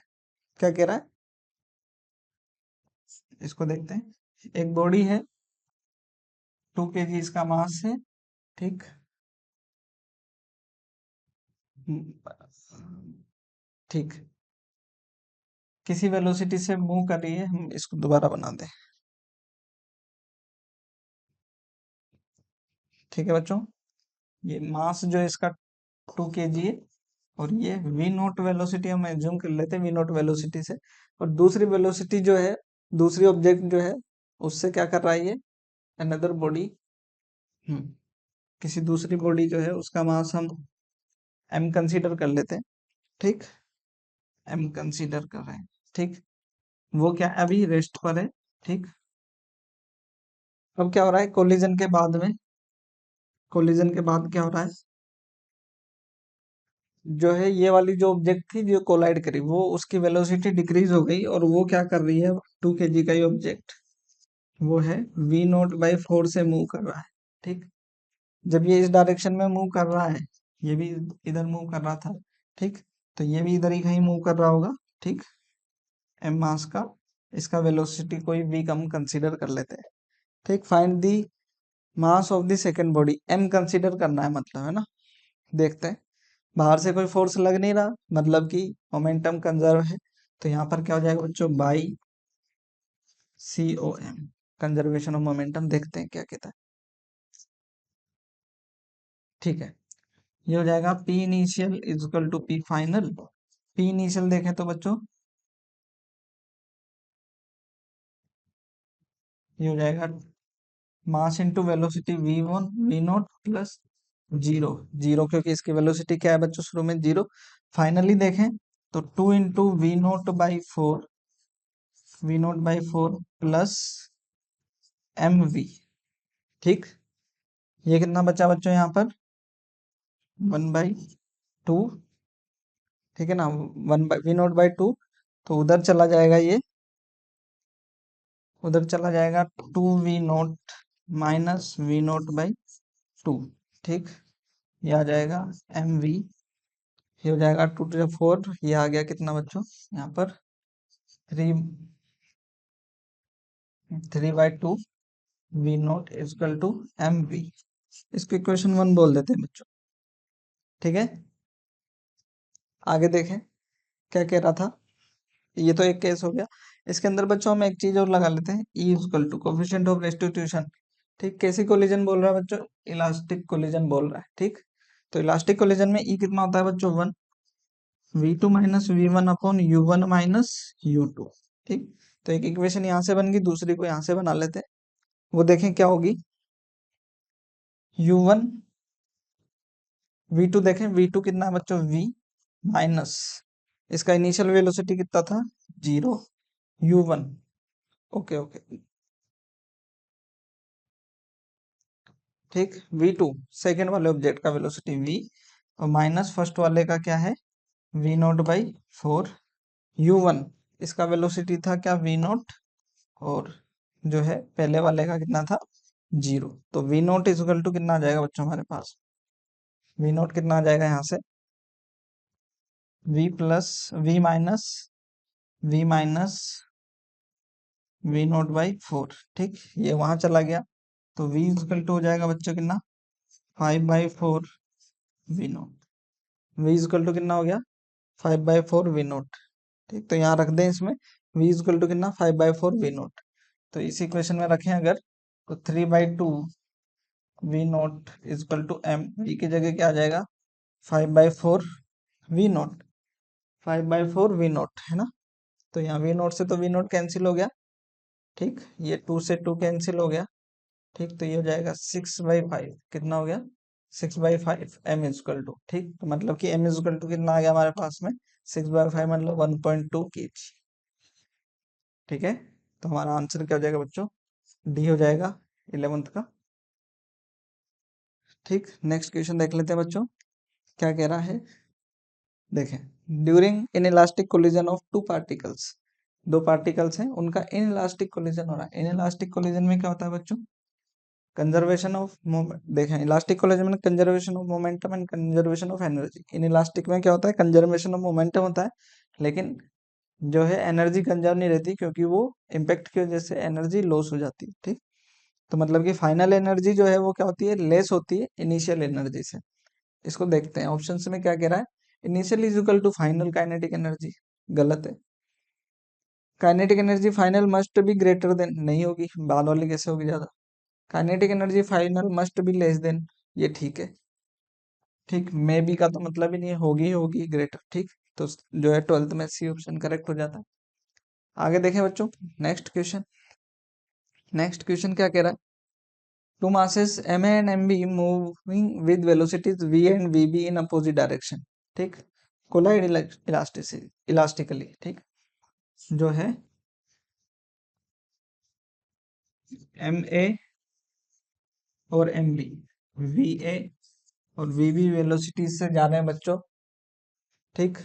क्या कह रहा है, इसको देखते हैं, एक बॉडी है 2 kg इसका मास है, ठीक, ठीक, किसी वेलोसिटी से मूव कर रही है, हम इसको दोबारा बना दें, ठीक है बच्चों। ये मास जो है इसका 2 kg है, और ये वी नोट वेलोसिटी हम एज्यूम कर लेते हैं वी नोट वेलोसिटी से, और दूसरी वेलोसिटी जो है, दूसरी ऑब्जेक्ट जो है उससे क्या कर रहा है ये, अनदर बॉडी किसी दूसरी बॉडी जो है उसका मास हम m कंसीडर कर लेते हैं, ठीक, m कंसीडर कर रहे हैं, ठीक, वो क्या अभी रेस्ट पर है, ठीक। अब क्या हो रहा है कोलिजन के बाद में, कोलिजन के बाद क्या हो रहा है, जो है ये वाली जो ऑब्जेक्ट थी जो कोलाइड करी वो उसकी वेलोसिटी डिक्रीज हो गई और वो क्या कर रही है, 2 kg का ही ऑब्जेक्ट वो है v0/4 से मूव कर रहा है, ठीक। जब ये इस डायरेक्शन में मूव कर रहा है, ये भी इधर मूव कर रहा था, ठीक, तो ये भी इधर ही कहीं मूव कर रहा होगा, ठीक। m मास का इसका वेलोसिटी कोई v कम कंसीडर कर लेते हैं, ठीक। Find the mass of the second body, m consider करना है मतलब, है ना। देखते हैं, बाहर से कोई फोर्स लग नहीं रहा, मतलब कि मोमेंटम कंजर्व है, तो यहाँ पर क्या हो जाएगा बच्चों, by COM, conservation of momentum. देखते हैं क्या कहता है, ठीक है। ये हो जाएगा P initial is equal to P final. P initial देखें तो बच्चों ये हो जाएगा mass into velocity v1 v0 plus zero, zero क्योंकि इसकी वेलोसिटी क्या है बच्चों शुरू में जीरो। फाइनली देखें तो 2 × v0/4 प्लस mv, ठीक। ये कितना बचा बच्चों यहाँ पर 1/2, ठीक है ना, v0/2, तो उधर चला जाएगा ये, उधर चला जाएगा 2v0 - v0/2, ठीक। ये आ जाएगा mv, ये हो जाएगा 2 × 4, ये आ गया कितना बच्चों यहाँ पर 3/2 v0 = mv। इसको इक्वेशन 1 बोल देते हैं बच्चों, ठीक है। आगे देखें क्या कह रहा था, ये तो एक केस हो गया। इसके अंदर बच्चों हम एक चीज और लगा लेते हैं, E = कोफिशिएंट ऑफ रेस्टिट्यूशन, ठीक। कैसी कोलिजन बोल रहा है बच्चों, इलास्टिक कोलिजन बोल रहा है, ठीक। तो इलास्टिक कोलिजन में E कितना होता है बच्चों 1, v2 - v1/u1 - u2, ठीक। तो एक इक्वेशन यहाँ से बन गई, दूसरी को यहाँ से बना लेते हैं, वो देखें क्या होगी, u1 v2 देखें, v2 कितना है बच्चों v माइनस इसका इनिशियल वेलोसिटी कितना था 0, u1, ओके ओके, ठीक। v2 सेकेंड वाले ऑब्जेक्ट का वेलोसिटी v और माइनस फर्स्ट वाले का क्या है v0/4, u1 इसका वेलोसिटी था क्या v0 और जो है पहले वाले का कितना था 0, तो v0 = कितना आ जाएगा बच्चों हमारे पास, v0 कितना आ जाएगा यहाँ से v v0/4, ठीक। ये वहां चला गया, तो v हो जाएगा बच्चों कितना 5/4 v0, v कितना हो गया 5/4 v0, ठीक। तो यहाँ रख दें इसमें v कितना 5/4 v0, तो इस इक्वेशन में रखें अगर तो 3/2 v0 = m, v की जगह क्या आ जाएगा 5/4 v0, 5/4 v0, है ना। तो यहाँ v0 से तो v0 कैंसिल हो गया, ठीक। ये 2 से 2 कैंसिल हो गया, ठीक। तो ये हो जाएगा 6/5, कितना हो गया 6/5 m, ठीक। तो मतलब कि m कितना आ गया हमारे पास में 6/5 मतलब 1.2 kg, ठीक है। तो हमारा आंसर क्या हो जाएगा बच्चों, डी हो जाएगा 11th का, ठीक। नेक्स्ट क्वेश्चन देख लेते हैं बच्चों क्या कह रहा है, देखें during in elastic collision of two particles, दो पार्टिकल्स हैं उनका इन इलास्टिक कोलिजन हो रहा है। इन इलास्टिक कोलिजन में क्या होता है बच्चों, कंजर्वेशन ऑफ मोमेंट, देखें इलास्टिक कोलिजन में conservation of momentum and conservation of energy. In elastic में क्या होता है कंजर्वेशन ऑफ मोमेंटम होता है, लेकिन जो है एनर्जी कंजर्व नहीं रहती क्योंकि वो इम्पैक्ट की वजह से एनर्जी लॉस हो जाती है, ठीक। तो मतलब कि फाइनल एनर्जी जो है वो क्या होती है लेस होती है इनिशियल एनर्जी से। इसको देखते हैं ऑप्शन में क्या कह रहा है, initial is equal to final kinetic energy, गलत है। Kinetic energy final must be greater than, नहीं होगी, बाद वाली कैसे होगी ज्यादा। Kinetic energy final must be less than, ये ठीक है, ठीक। मे बी का तो मतलब ही नहीं है, होगी होगी ग्रेटर, ठीक। तो जो है 12th में सी ऑप्शन करेक्ट हो जाता है। आगे देखें बच्चों नेक्स्ट क्वेश्चन, नेक्स्ट क्वेश्चन क्या कह रहा है, to masses ma and mb moving with velocities v and vb in opposite direction, ठीक, कोलाइड इलास्टिकली, ठीक, जो है ma और mb, va और vb वेलोसिटीज से जा रहे हैं बच्चों, ठीक,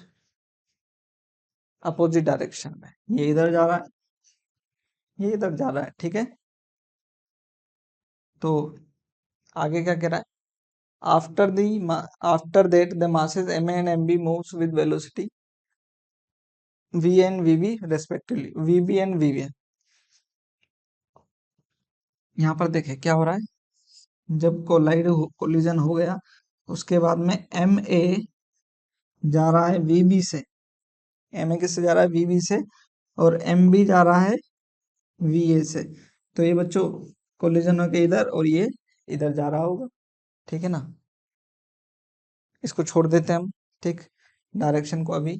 अपोजिट डायरेक्शन में, ये इधर जा रहा है, ये इधर जा रहा है, ठीक है। तो आगे क्या कह रहा है, after that the masses ma and mb moves with velocity v and vb respectively, vb and vb। यहाँ पर देखें क्या हो रहा है, जब कोलिजन हो गया, उसके बाद में एम ए जा रहा है वीबी से, एम ए किससे जा रहा है, वीबी से, और एम बी जा रहा है वी ए से। तो ये बच्चों कोलिजन होके इधर और ये इधर जा रहा होगा, ठीक है ना। इसको छोड़ देते हैं हम, ठीक, डायरेक्शन को अभी,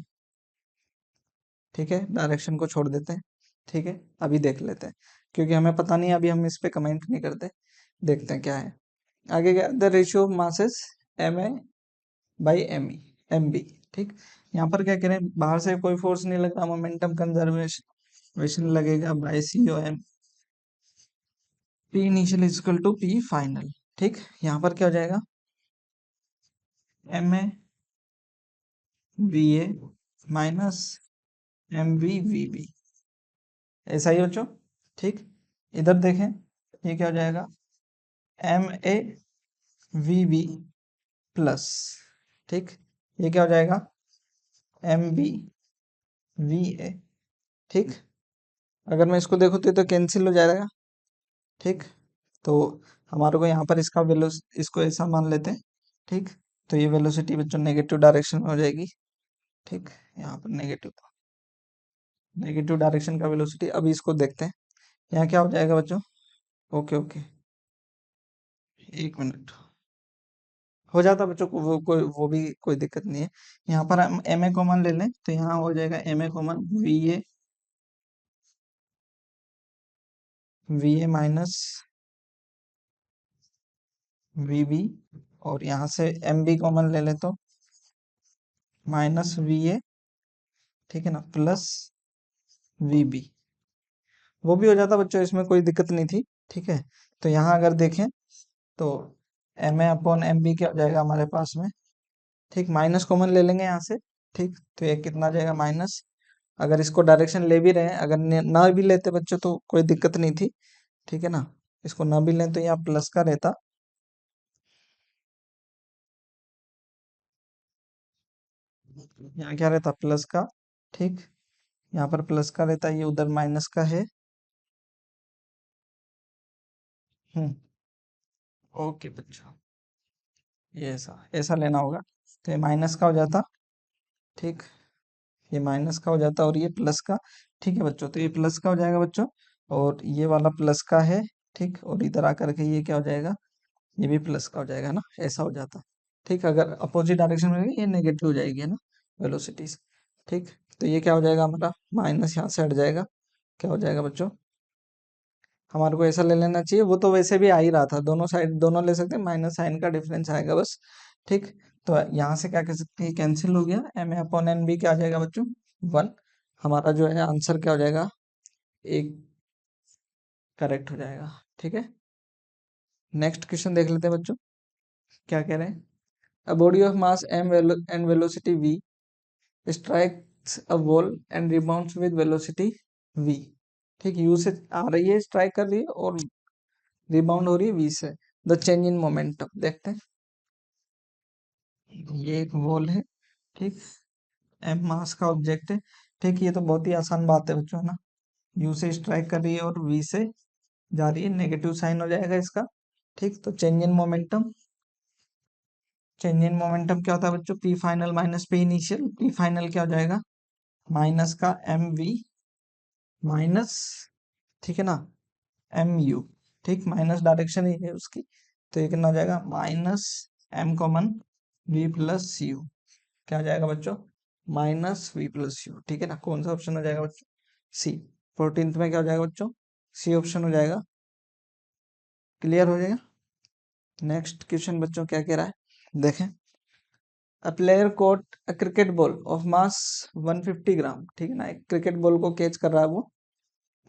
ठीक है, डायरेक्शन को छोड़ देते हैं, ठीक है, अभी देख लेते हैं, क्योंकि हमें पता नहीं, अभी हम इस पे कमेंट नहीं करते, देखते हैं क्या है आगे। क्या, the ratio of masses M A by M E, M B, ठीक। यहाँ पर क्या करें, बाहर से कोई फोर्स नहीं लग रहा, मोमेंटम कंजर्वेशन लगेगा by C O M, P initial is equal to P final, ठीक। यहाँ पर क्या हो जाएगा, M A V A minus M V V B, ऐसा ही बच्चों, ठीक। इधर देखें, ये क्या हो जाएगा, M A V B plus, ठीक, ये क्या हो जाएगा, एम बी वी ए, ठीक। अगर मैं इसको देखूँ तो ये तो कैंसिल हो जाएगा, ठीक। तो हमारे को यहाँ पर इसका इसको ऐसा मान लेते हैं, ठीक। तो ये वेलोसिटी बच्चों नेगेटिव डायरेक्शन में हो जाएगी, ठीक, यहाँ पर नेगेटिव नेगेटिव डायरेक्शन का वेलोसिटी। अभी इसको देखते हैं, यहाँ क्या हो जाएगा बच्चों, ओके ओके, एक मिनट, हो जाता बच्चों को, वो भी कोई दिक्कत नहीं है। यहाँ पर हम एम ए कॉमन ले लें, तो यहाँ हो जाएगा M A common V A minus V B, और यहाँ से एम बी कॉमन ले लें तो माइनस वी ए, ठीक है ना, प्लस वी बी, वो भी हो जाता बच्चों, इसमें कोई दिक्कत नहीं थी, ठीक है। तो यहाँ अगर देखें तो M A upon M B क्या हो जाएगा हमारे पास में, ठीक, माइनस कॉमन ले लेंगे यहाँ से, ठीक। तो ये कितना आ जाएगा माइनस, अगर इसको डायरेक्शन ले भी रहे हैं, अगर ना भी लेते बच्चों तो कोई दिक्कत नहीं थी, ठीक है ना। इसको ना भी लें तो यहाँ प्लस का रहता, यहाँ क्या रहता, प्लस का, ठीक, यहाँ पर प्लस का रहता, ये उधर माइनस का है, हम्म, ओके बच्चों, ये ऐसा ऐसा लेना होगा। तो ये माइनस का हो जाता, ठीक, ये माइनस का हो जाता और ये प्लस का, ठीक है बच्चों। तो ये प्लस का हो जाएगा बच्चों, और ये वाला प्लस का है, ठीक, और इधर आकर के ये क्या हो जाएगा, ये भी प्लस का हो जाएगा ना, ऐसा हो जाता, ठीक। अगर अपोजिट डायरेक्शन में ये नेगेटिव हो जाएगी, है ना, वेलोसिटीज, ठीक। तो ये क्या हो जाएगा हमारा, माइनस यहाँ से हट जाएगा, क्या हो जाएगा बच्चों, हमारे को ऐसा ले लेना चाहिए, वो तो वैसे भी आ ही रहा था, दोनों साइड दोनों ले सकते हैं, माइनस साइन का डिफरेंस आएगा बस, ठीक। तो यहाँ से क्या कह सकते हैं, कैंसिल हो गया, M A upon N B क्या आ जाएगा बच्चों, वन। हमारा जो है आंसर क्या हो जाएगा, एक करेक्ट हो जाएगा, ठीक है। नेक्स्ट क्वेश्चन देख लेते हैं बच्चों, क्या कह रहे हैं, a body of mass M and velocity v strikes a wall and rebounds with velocity v, ठीक, u से आ रही है, स्ट्राइक कर रही है, और रिबाउंड हो रही है v से, द चेंज इन मोमेंटम देखते हैं। ये एक वॉल है, ठीक, एम मास का ऑब्जेक्ट है, ठीक। ये तो बहुत ही आसान बात है बच्चों, है ना, यू से स्ट्राइक कर रही है और वी से जा रही है, नेगेटिव साइन हो जाएगा इसका, ठीक। तो change in momentum, change in momentum क्या होता है बच्चों, P final minus P initial, P final क्या हो जाएगा, माइनस का एम वी माइनस, ठीक है ना, एम यू, ठीक, माइनस डायरेक्शन ही है उसकी, तो ये कितना हो जाएगा, minus M common V plus U, क्या हो जाएगा बच्चों, माइनस वी प्लस यू, ठीक है ना। कौन सा ऑप्शन हो जाएगा बच्चों, सी। 14th में क्या हो जाएगा बच्चों, सी ऑप्शन हो जाएगा, क्लियर हो जाएगा। नेक्स्ट क्वेश्चन बच्चों क्या कह रहा है देखें। A player caught a cricket ball of mass 150 ग्राम, ठीक है ना, एक क्रिकेट बॉल को कैच कर रहा है वो,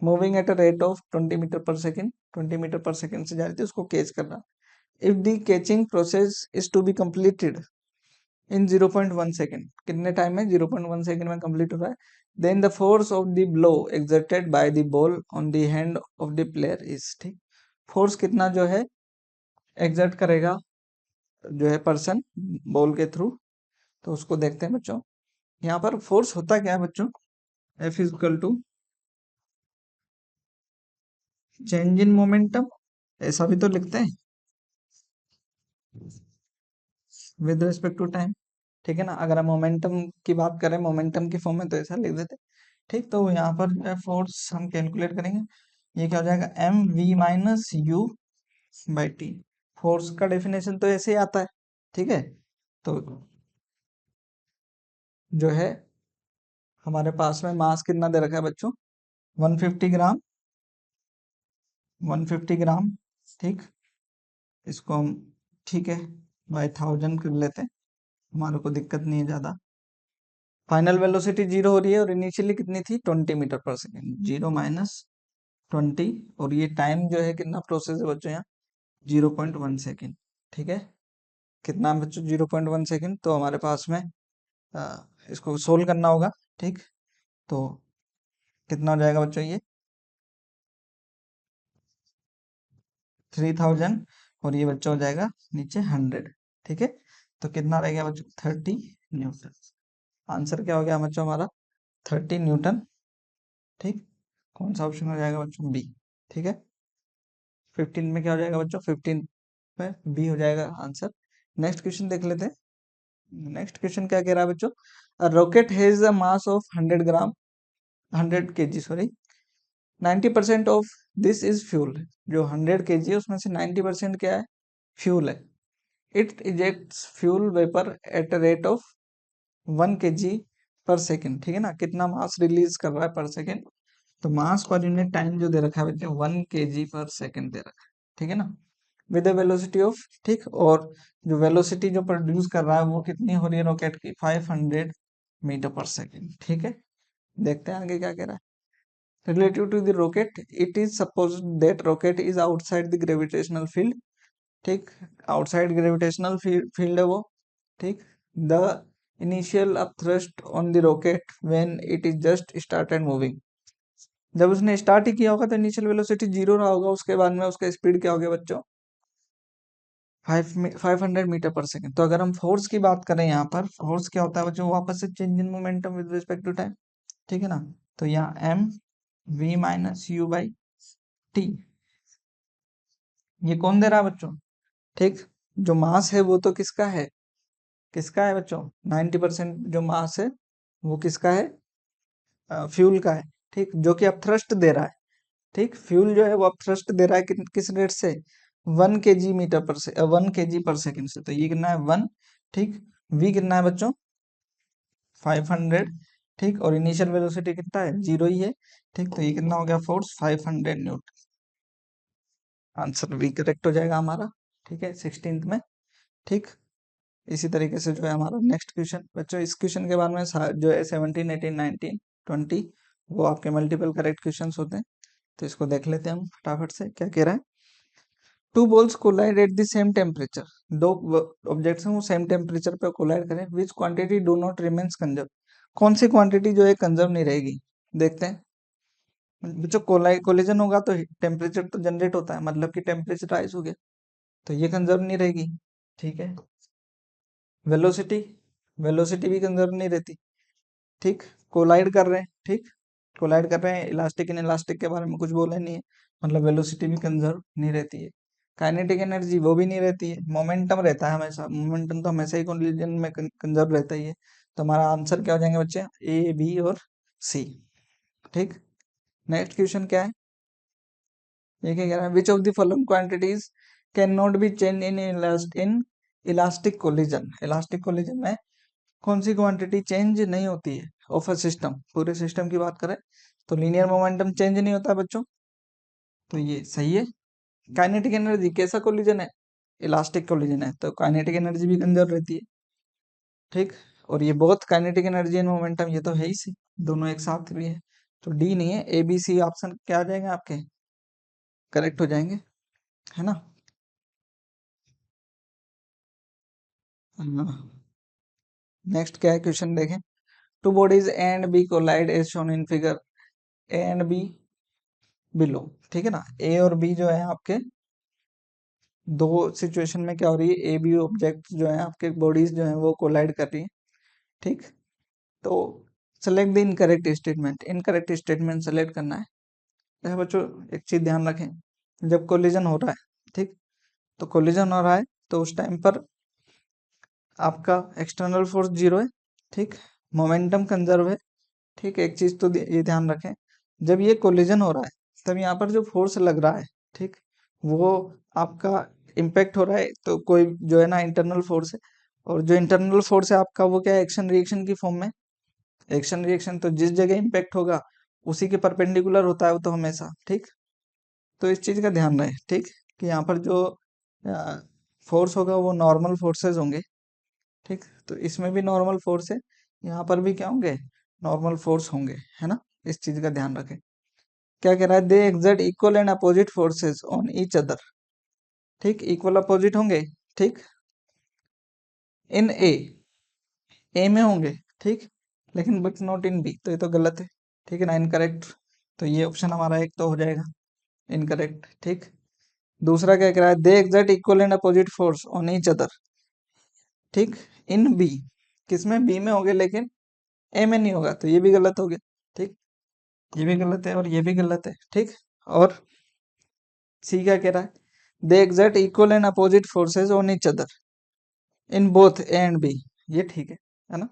moving at a rate of 20 metre per second, 20 metre per second से जा रही थी, उसको कैच कर रहा। If the catching process is to be completed in 0.1 second, कितने टाइम में, 0.1 सेकेंड में कंप्लीट हो रहा है, then the force of the blow exerted by the ball on the hand of the player is, ठीक, force कितना जो है एक्सर्ट करेगा जो है पर्सन बॉल के थ्रू, तो उसको देखते हैं बच्चों। यहाँ पर फोर्स होता क्या है बच्चों, F is equal to change in momentum, ऐसा भी तो लिखते हैं विद रिस्पेक्ट टू टाइम, ठीक है ना। अगर हम मोमेंटम की बात करें मोमेंटम की फॉर्म में तो ऐसा लिख देते, ठीक। तो यहाँ पर जो है फोर्स हम कैलकुलेट करेंगे, ये क्या हो जाएगा, M V minus U by T. Force का डेफिनेशन तो ऐसे ही आता है, ठीक है। तो जो है हमारे पास में मास कितना दे रखा है बच्चों, 150 ग्राम, 150 ग्राम, ठीक। इसको हम, ठीक है, बाई 1000 कर लेते हैं, हमारे को दिक्कत नहीं है ज्यादा। फाइनल वेलोसिटी 0 हो रही है और इनिशियली कितनी थी, 20 मीटर पर सेकेंड, 0 माइनस 20, और ये टाइम जो है कितना प्रोसेस है बच्चों यहाँ, 0.1 सेकेंड, ठीक है। कितना है बच्चों, 0.1 सेकेंड। तो हमारे पास में इसको सोल्व करना होगा, ठीक। तो कितना हो जाएगा बच्चों ये 3000, और ये बच्चा हो जाएगा नीचे 100, ठीक है। तो कितना रह गया बच्चों, 30 न्यूटन। आंसर क्या हो गया बच्चों हमारा, 30 न्यूटन, ठीक। कौन सा ऑप्शन हो जाएगा बच्चों, बी, ठीक है। 15 में क्या हो जाएगा बच्चों, 15 में बी हो जाएगा आंसर। नेक्स्ट क्वेश्चन देख लेते हैं। नेक्स्ट क्वेश्चन क्या कह रहा है बच्चों, rocket has a mass of 100 gram, 100 KG sorry, 90% of this is fuel. जो 100 केजी है उसमें से 90% क्या है, फ्यूल है। It ejects fuel vapour eight a rate of 1 KG पर सेकेंड, ठीक है ना, कितना मास रिलीज कर रहा है पर सेकेंड। तो मास पर यूनिट टाइम जो दे रखा है बच्चे 1 केजी पर सेकेंड दे रखा है, ठीक है ना, विद द वेलोसिटी ऑफ, ठीक। और जो वेलोसिटी जो प्रोड्यूस कर रहा है वो कितनी हो रही है रॉकेट की, 500 मीटर पर सेकेंड, ठीक है। देखते हैं आगे क्या कह रहा है। Relative to the rocket, it is suppose that rocket is outside the gravitational field, ठीक, आउटसाइड ग्रेविटेशनल फील्ड है वो, ठीक। The initial upthrust on the rocket when it is just started moving, जब उसने स्टार्ट ही किया होगा तो इनिशियल वेलोसिटी 0 रहा होगा, उसके बाद में उसका स्पीड क्या हो गया बच्चों, 500 मीटर पर सेकेंड। तो अगर हम फोर्स की बात करें यहाँ पर, फोर्स क्या होता है बच्चों, वापस से change in momentum with respect to time, ठीक है ना। तो यहाँ M V minus U by T, ये कौन दे रहा है बच्चों, ठीक। जो मास है वो तो किसका है, किसका है बच्चों, 90% जो मास है वो किसका है, फ्यूल का है, ठीक, जो कि अब थ्रस्ट दे रहा है, ठीक। फ्यूल जो है वो अब थ्रस्ट दे रहा है किस रेट से, 1 केजी मीटर पर से 1 केजी पर सेकेंड से। तो ये कितना है 1, ठीक। वी कितना है बच्चों, 500, ठीक। और इनिशियल वेलोसिटी कितना है, 0 ही है, ठीक। तो ये कितना हो गया force, 500 newton. Answer B correct हो जाएगा हमारा, ठीक है, 16th में, ठीक। इसी तरीके से जो है हमारा नेक्स्ट क्वेश्चन बच्चों, इस क्वेश्चन के बाद में जो है 17, 18, 19, 20 वो आपके मल्टीपल करेक्ट क्वेश्चंस होते हैं। तो इसको देख लेते हैं हम फटाफट से क्या कह रहा है। Two balls collide at the same temperature, दो ऑब्जेक्ट्स हैं वो सेम टेम्परेचर पे कोलाइड करें, which quantity do not remains conserve, कौन सी क्वांटिटी जो है कंजर्व नहीं रहेगी। देखते हैं बच्चों, कोलिजन होगा तो टेम्परेचर तो जनरेट होता है, मतलब कि टेम्परेचर राइज हो गया, तो ये कंजर्व नहीं रहेगी, ठीक है। वेलोसिटी, वेलोसिटी भी कंजर्व नहीं रहती, ठीक। कोलाइड कर रहे हैं, ठीक, कोलाइड कर रहे हैं, इलास्टिक इन इलास्टिक के बारे में कुछ बोला नहीं है, मतलब वेलोसिटी भी कंजर्व नहीं रहती है। काइनेटिक एनर्जी वो भी नहीं रहती है, मोमेंटम रहता है हमेशा, मोमेंटम तो हमेशा ही कोलिजन में कंजर्व रहता ही है। तो हमारा आंसर क्या हो जाएंगे बच्चे, ए बी और सी, ठीक। नेक्स्ट क्वेश्चन क्या है, ये क्या कह रहा है, which of the following quantities can not be change in elastic collision, elastic collision में कौन सी क्वांटिटी चेंज नहीं होती है ऑफ अ सिस्टम, पूरे सिस्टम की बात करें तो लीनियर मोमेंटम चेंज नहीं होता बच्चों, तो ये सही है, काइनेटिक एनर्जी कैसा कोलिजन है, इलास्टिक कोलिजन है, तो काइनेटिक एनर्जी भी कंजर्व रहती है। ठीक, और ये बहुत काइनेटिक एनर्जी एंड मोमेंटम ये तो है ही सी, दोनों एक साथ भी है, तो डी नहीं है, ए बी सी ऑप्शन क्या आ जाएंगे आपके, करेक्ट हो जाएंगे, है ना। नेक्स्ट क्या है क्वेश्चन देखें, two bodies A and B collide as shown in figure A and B below, ठीक है ना। ए और बी जो है आपके दो सिचुएशन में क्या हो रही है, ए बी ऑब्जेक्ट जो है आपके बॉडीज जो है वो कोलाइड कर रही है। ठीक, तो select the incorrect statement, incorrect statement select करना है। जैसे बच्चों एक चीज ध्यान रखें, जब कोलिजन हो रहा है, ठीक, तो कोलिजन हो रहा है तो उस टाइम पर आपका एक्सटर्नल फोर्स जीरो है, ठीक, मोमेंटम कंजर्व है। ठीक, एक चीज तो ये ध्यान रखें, जब ये कोलिजन हो रहा है तब यहाँ पर जो फोर्स लग रहा है, ठीक, वो आपका इम्पेक्ट हो रहा है, तो कोई जो है ना इंटरनल फोर्स है, और जो इंटरनल फोर्स है आपका वो क्या है, एक्शन रिएक्शन की फॉर्म में। एक्शन रिएक्शन तो जिस जगह इम्पेक्ट होगा उसी के परपेंडिकुलर होता है वो तो हमेशा। ठीक, तो इस चीज का ध्यान रहे, ठीक, कि यहाँ पर जो फोर्स होगा वो नॉर्मल फोर्सेस होंगे। ठीक, तो इसमें भी नॉर्मल फोर्स है, यहाँ पर भी क्या होंगे, नॉर्मल फोर्स होंगे, है ना। इस चीज का ध्यान रखें। क्या कह रहा है, they exert equal and opposite forces on each other. ठीक, इक्वल अपोजिट होंगे, ठीक, इन ए में होंगे, ठीक, लेकिन बट नॉट इन बी, तो ये तो गलत है, ठीक है ना, इनकरेक्ट। तो ये ऑप्शन हमारा एक तो हो जाएगा इनकरेक्ट। ठीक, दूसरा क्या कह रहा है, they exert equal and opposite force on each other. ठीक, इन बी, किसमें, बी में होंगे लेकिन ए में नहीं होगा, तो ये भी गलत हो गया। ठीक, ये भी गलत है और ये भी गलत है। ठीक, और सी क्या कह रहा है, they exert equal and opposite forces on each other in both A and B, ये ठीक है ना,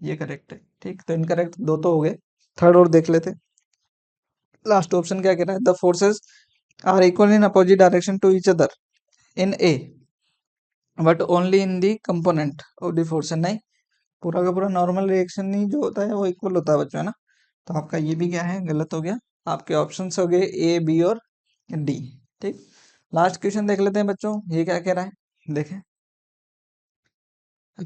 ये करेक्ट है। ठीक, तो इनकरेक्ट दो तो हो गए, थर्ड और देख लेते। लास्ट ऑप्शन क्या कह रहा है, the forces are equal in opposite direction to each other in A but only in the component of the force. नहीं, पूरा का पूरा नॉर्मल रिएक्शन नहीं जो होता है वो इक्वल होता है बच्चों, है ना। तो आपका ये भी क्या है, गलत हो गया। आपके ऑप्शन हो गए ए बी और डी। ठीक, लास्ट क्वेश्चन देख लेते हैं बच्चों, ये क्या कह रहा है, देखें,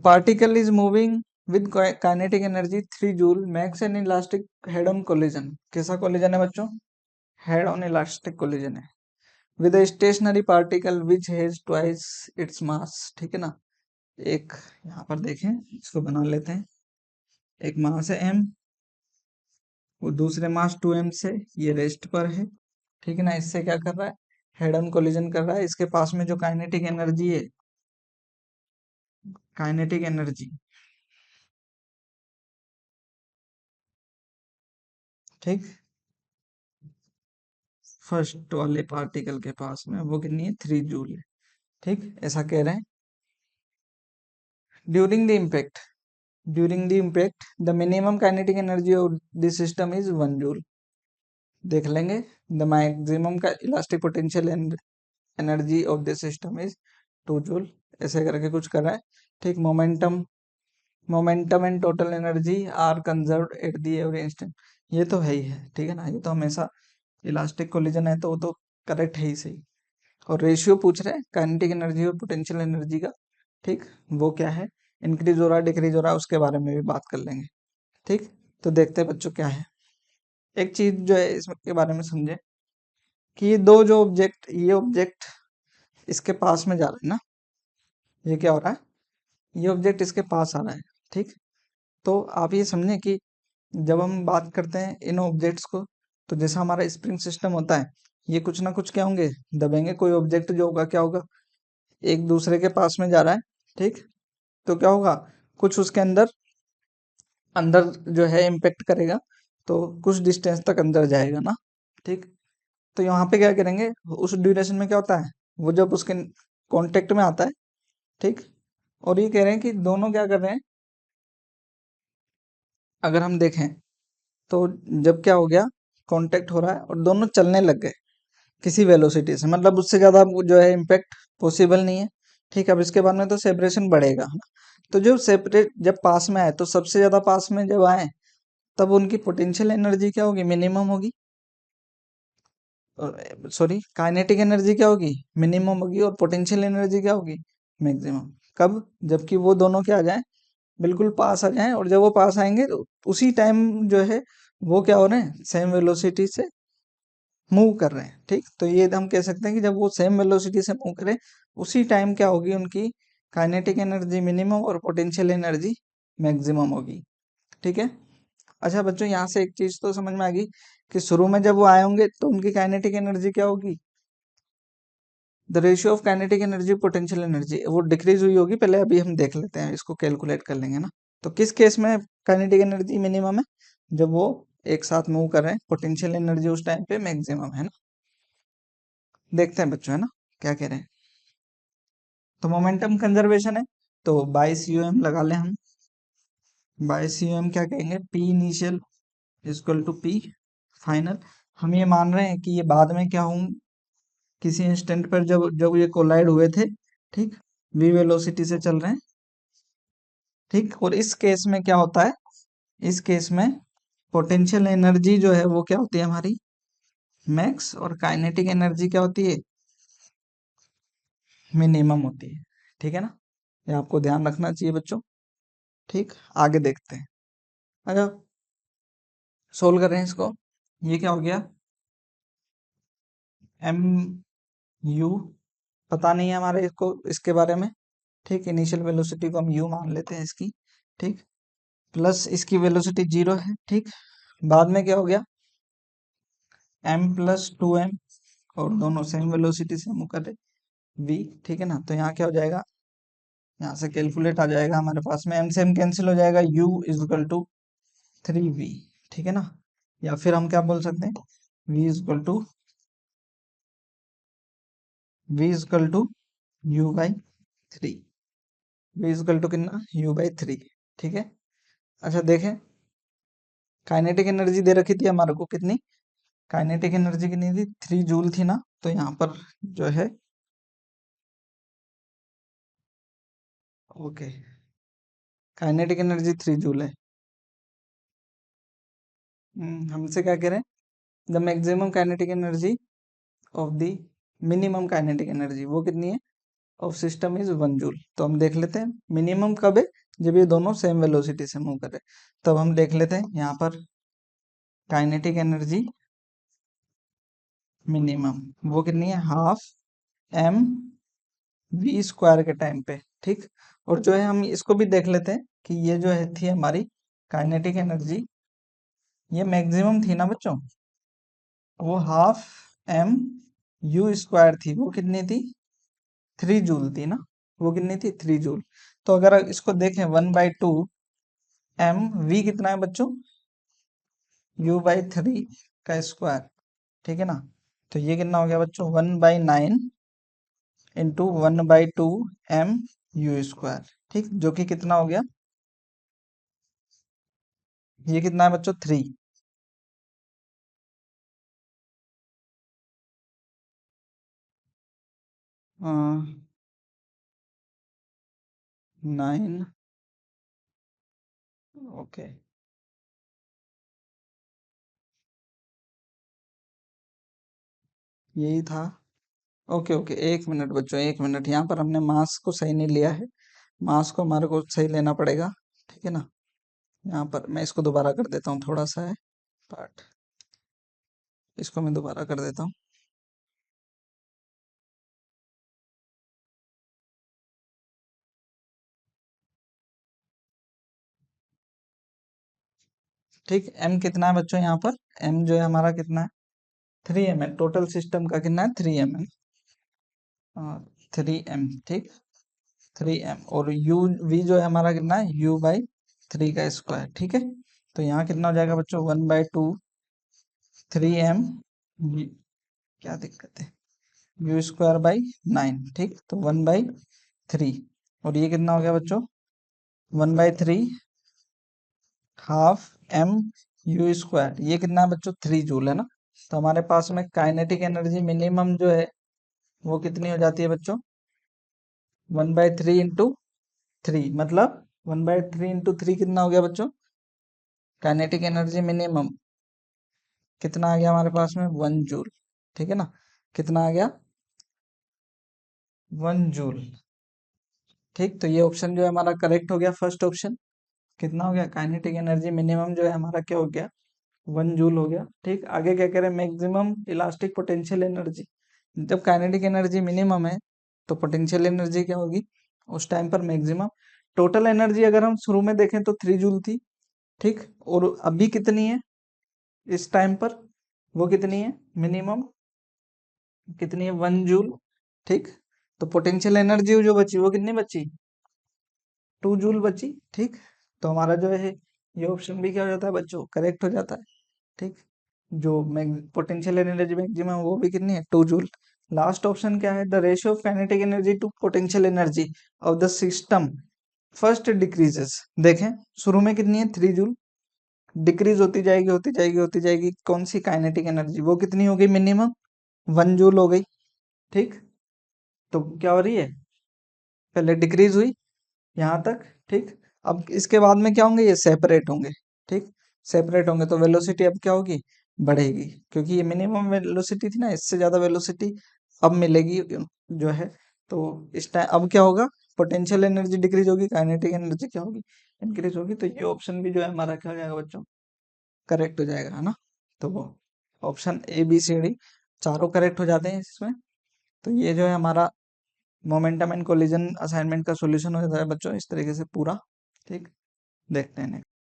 particle is moving with kinetic energy 3 joule makes an elastic head on collision. कैसा कोलिजन है बच्चों, हेड ऑन इलास्टिक कोलिजन है with a stationary particle which has twice its mass. ठीक है ना, एक यहाँ पर देखें, इसको बना लेते हैं, एक मास है m, वो दूसरे मास 2m से, ये रेस्ट पर है। ठीक है ना, इससे क्या कर रहा है, हेड ऑन कोलिजन कर रहा है। इसके पास में जो काइनेटिक एनर्जी है, काइनेटिक एनर्जी, ठीक, फर्स्ट वाले पार्टिकल के पास में वो कितनी है, 3 जूल है। ठीक, ऐसा कह रहे हैं। During the impact, during the impact the minimum kinetic energy of the system is 1 joule. देख लेंगे, द मैक्सिमम का elastic potential and energy of the system is 2 joule, ऐसे करके कुछ कर रहा है। ठीक, momentum, momentum and total energy are conserved at the every instant, ये तो है ही है। ठीक है ना, ये तो हमेशा इलास्टिक कोलिजन है तो वो तो करेक्ट है ही सही। और रेशियो पूछ रहे हैं काइनेटिक एनर्जी और पोटेंशियल एनर्जी का। ठीक, वो क्या है, इंक्रीज हो रहा है डिक्रीज हो रहा है, उसके बारे में भी बात कर लेंगे। ठीक, तो देखते हैं बच्चों क्या है। एक चीज जो है इसके बारे में समझे कि ये दो जो ऑब्जेक्ट, ये ऑब्जेक्ट इसके पास में जा रहा है ना, ये क्या हो रहा है, ये ऑब्जेक्ट इसके पास आ रहा है। ठीक, तो आप ये समझें कि जब हम बात करते हैं इन ऑब्जेक्ट्स को, तो जैसा हमारा स्प्रिंग सिस्टम होता है, ये कुछ ना कुछ क्या होंगे, दबेंगे। कोई ऑब्जेक्ट जो होगा क्या होगा, एक दूसरे के पास में जा रहा है। ठीक, तो क्या होगा, कुछ उसके अंदर अंदर जो है इम्पेक्ट करेगा, तो कुछ डिस्टेंस तक अंदर जाएगा ना। ठीक, तो यहाँ पे क्या करेंगे, उस ड्यूरेशन में क्या होता है, वो जब उसके कांटेक्ट में आता है। ठीक, और ये कह रहे हैं कि दोनों क्या कर रहे हैं, अगर हम देखें तो जब क्या हो गया, कांटेक्ट हो रहा है और दोनों चलने लग गए किसी वेलोसिटी से, मतलब उससे ज्यादा जो है इम्पैक्ट पॉसिबल नहीं है। ठीक है, अब इसके बाद में तो सेपरेशन बढ़ेगा, है ना। तो जो सेपरेट जब पास में आए, तो सबसे ज्यादा पास में जब आए तब उनकी पोटेंशियल एनर्जी क्या होगी, मिनिमम होगी। सॉरी, काइनेटिक एनर्जी क्या होगी, मिनिमम होगी, और पोटेंशियल एनर्जी क्या होगी, मैक्सिमम। कब, जबकि वो दोनों क्या आ जाए, बिल्कुल पास आ जाएं, और जब वो पास आएंगे तो उसी टाइम जो है वो क्या हो रहे हैं, सेम वेलोसिटी से मूव कर रहे हैं। ठीक, तो ये हम कह सकते हैं कि जब वो सेम वेलोसिटी से मूव करें, उसी टाइम क्या होगी उनकी काइनेटिक एनर्जी मिनिमम और पोटेंशियल एनर्जी मैक्सिमम होगी। ठीक है। अच्छा बच्चों, यहाँ से एक चीज तो समझ में आ गई कि शुरू में जब वो आए होंगे तो उनकी काइनेटिक एनर्जी क्या होगी, the ratio of kinetic energy potential energy वो डिक्रीज हुई होगी पहले। अभी हम देख लेते हैं, इसको कैलकुलेट कर लेंगे ना। तो किस केस में काइनेटिक एनर्जी मिनिमम है, जब वो एक साथ मूव कर रहे हैं, पोटेंशियल एनर्जी उस टाइम पे मैक्सिमम है ना। देखते हैं बच्चों, है ना, क्या कह रहे हैं। तो मोमेंटम कंजर्वेशन है, तो बाई सी एम लगा लें हम। बाई सी एम क्या कहेंगे, P initial equal to P final. हम ये मान रहे हैं कि ये बाद में क्या होंगे, किसी इंस्टेंट पर जब जब ये कोलाइड हुए थे, ठीक, वी वेलोसिटी से चल रहे हैं। ठीक, और इस केस में क्या होता है, इस केस में पोटेंशियल एनर्जी जो है वो क्या होती है हमारी मैक्स, और काइनेटिक एनर्जी क्या होती है, मिनिमम होती है। ठीक है ना, ये आपको ध्यान रखना चाहिए बच्चों। ठीक, आगे देखते हैं। अच्छा, सोल्व कर रहे हैं इसको। ये क्या हो गया, एम यू, पता नहीं है हमारे इसको, इसके बारे में। ठीक, इनिशियल वेलोसिटी को हम यू मान लेते हैं इसकी। ठीक, प्लस इसकी वेलोसिटी 0 है। ठीक, बाद में क्या हो गया, एम प्लस टू एम, और दोनों सेम वेलोसिटी से मूव कर रहे, वी। ठीक है ना, तो यहाँ क्या हो जाएगा, यहाँ से कैलकुलेट आ जाएगा हमारे पास में, एम से एम कैंसिल हो जाएगा, you is equal to 3v। ठीक है ना, या फिर हम क्या बोल सकते हैं, v is equal to U by 3। v is equal to कितना, u बाई 3। ठीक है। अच्छा देखें, काइनेटिक एनर्जी दे रखी थी हमारे को कितनी, काइनेटिक एनर्जी कितनी थी, 3 जूल थी ना। तो यहाँ पर जो है, ओके, काइनेटिक एनर्जी 3 जूल है। हमसे क्या कह रहे हैं, the maximum kinetic energy of the minimum kinetic energy वो कितनी है, ऑफ सिस्टम इज 1 जूल। तो हम देख लेते हैं मिनिमम कब है, जब ये दोनों सेम वेलोसिटी से मूव कर रहे हैं। तब हम देख लेते हैं यहाँ पर काइनेटिक एनर्जी मिनिमम वो कितनी है, हाफ एम वी स्क्वायर के टाइम पे। ठीक, और जो है हम इसको भी देख लेते हैं कि ये जो है थी हमारी काइनेटिक एनर्जी, ये मैक्सिमम थी ना बच्चों, वो हाफ एम यू स्क्वायर थी, वो कितनी थी, 3 जूल थी ना। वो कितनी थी, 3 जूल। तो अगर इसको देखें 1/2 एम वी कितना है बच्चों, यू बाई 3 का स्क्वायर। ठीक है ना, तो ये कितना हो गया बच्चों, 1/9 इंटू 1/2 एम यू स्क्वायर। ठीक, जो कि कितना हो गया, ये कितना है बच्चों, 3। 9, ओके, यही था। ओके ओके, 1 मिनट बच्चों, 1 मिनट, यहाँ पर हमने मास को सही नहीं लिया है, मास को हमारे को सही लेना पड़ेगा। ठीक है ना, यहाँ पर मैं इसको दोबारा कर देता हूँ, थोड़ा सा है पार्ट, इसको मैं दोबारा कर देता हूँ। ठीक, एम कितना है बच्चों यहाँ पर, एम जो है हमारा कितना है, 3 एम है, टोटल सिस्टम का कितना है, 3 एम है, 3 एम। ठीक, 3 एम, और यू वी जो है हमारा कितना है, यू बाई 3 का स्क्वायर। ठीक है, तो यहाँ कितना हो जाएगा बच्चों, 1/2 3 एम, क्या दिक्कत है, यू स्क्वायर बाई 9। ठीक, तो 1/3, और ये कितना हो गया बच्चों, 1/3 हाफ एम यू स्क्वायर, ये कितना है बच्चों, 3 जूल है ना। तो हमारे पास में काइनेटिक एनर्जी मिनिमम जो है वो कितनी हो जाती है बच्चों, 1/3 इंटू 3, मतलब 1/3 इंटू 3 कितना हो गया बच्चों, काइनेटिक एनर्जी मिनिमम कितना आ गया हमारे पास में, 1 जूल। ठीक है ना, कितना आ गया 1 जूल। ठीक, तो ये ऑप्शन जो है हमारा करेक्ट हो गया, फर्स्ट ऑप्शन। कितना हो गया, काइनेटिक एनर्जी मिनिमम जो है हमारा क्या हो गया 1 जूल हो गया। ठीक, आगे क्या कह रहे हैं, मैक्सिमम इलास्टिक पोटेंशियल एनर्जी। जब काइनेटिक एनर्जी मिनिमम है तो पोटेंशियल एनर्जी क्या होगी उस टाइम पर मैक्सिमम। टोटल एनर्जी अगर हम शुरू में देखें तो 3 जूल थी। ठीक, और अभी कितनी है इस टाइम पर, वो कितनी है मिनिमम, कितनी है 1 जूल। ठीक, तो पोटेंशियल एनर्जी जो बची वो कितनी बची 2 जूल बची। ठीक, तो हमारा जो है ये ऑप्शन भी क्या हो जाता है बच्चों, करेक्ट हो जाता है। ठीक, जो पोटेंशियल एनर्जी मैक्सिमम वो भी कितनी है 2 जूल। लास्ट ऑप्शन क्या है, the ratio of kinetic energy to potential energy of the system first decreases. देखें शुरू में कितनी है 3 जूल, डिक्रीज होती जाएगी होती जाएगी होती जाएगी, कौन सी काइनेटिक एनर्जी वो कितनी हो गई मिनिमम 1 जूल हो गई। ठीक, तो क्या हो रही है, पहले डिक्रीज हुई यहाँ तक। ठीक, अब इसके बाद में क्या होंगे, ये सेपरेट होंगे। ठीक, सेपरेट होंगे तो वेलोसिटी अब क्या होगी, बढ़ेगी, क्योंकि ये मिनिमम वेलोसिटी थी ना, इससे ज्यादा वेलोसिटी अब मिलेगी जो है। तो इस टाइम अब क्या होगा, पोटेंशियल एनर्जी डिक्रीज होगी, काइनेटिक एनर्जी क्या होगी इंक्रीज होगी। तो ये ऑप्शन भी जो है हमारा क्या हो जाएगा बच्चों, करेक्ट हो जाएगा, है ना। तो वो option A B C D चारों करेक्ट हो जाते हैं इसमें। तो ये जो है हमारा मोमेंटम एंड कोलिजन असाइनमेंट का सॉल्यूशन हो जाता है बच्चों इस तरीके से पूरा। ठीक, देखते हैं next।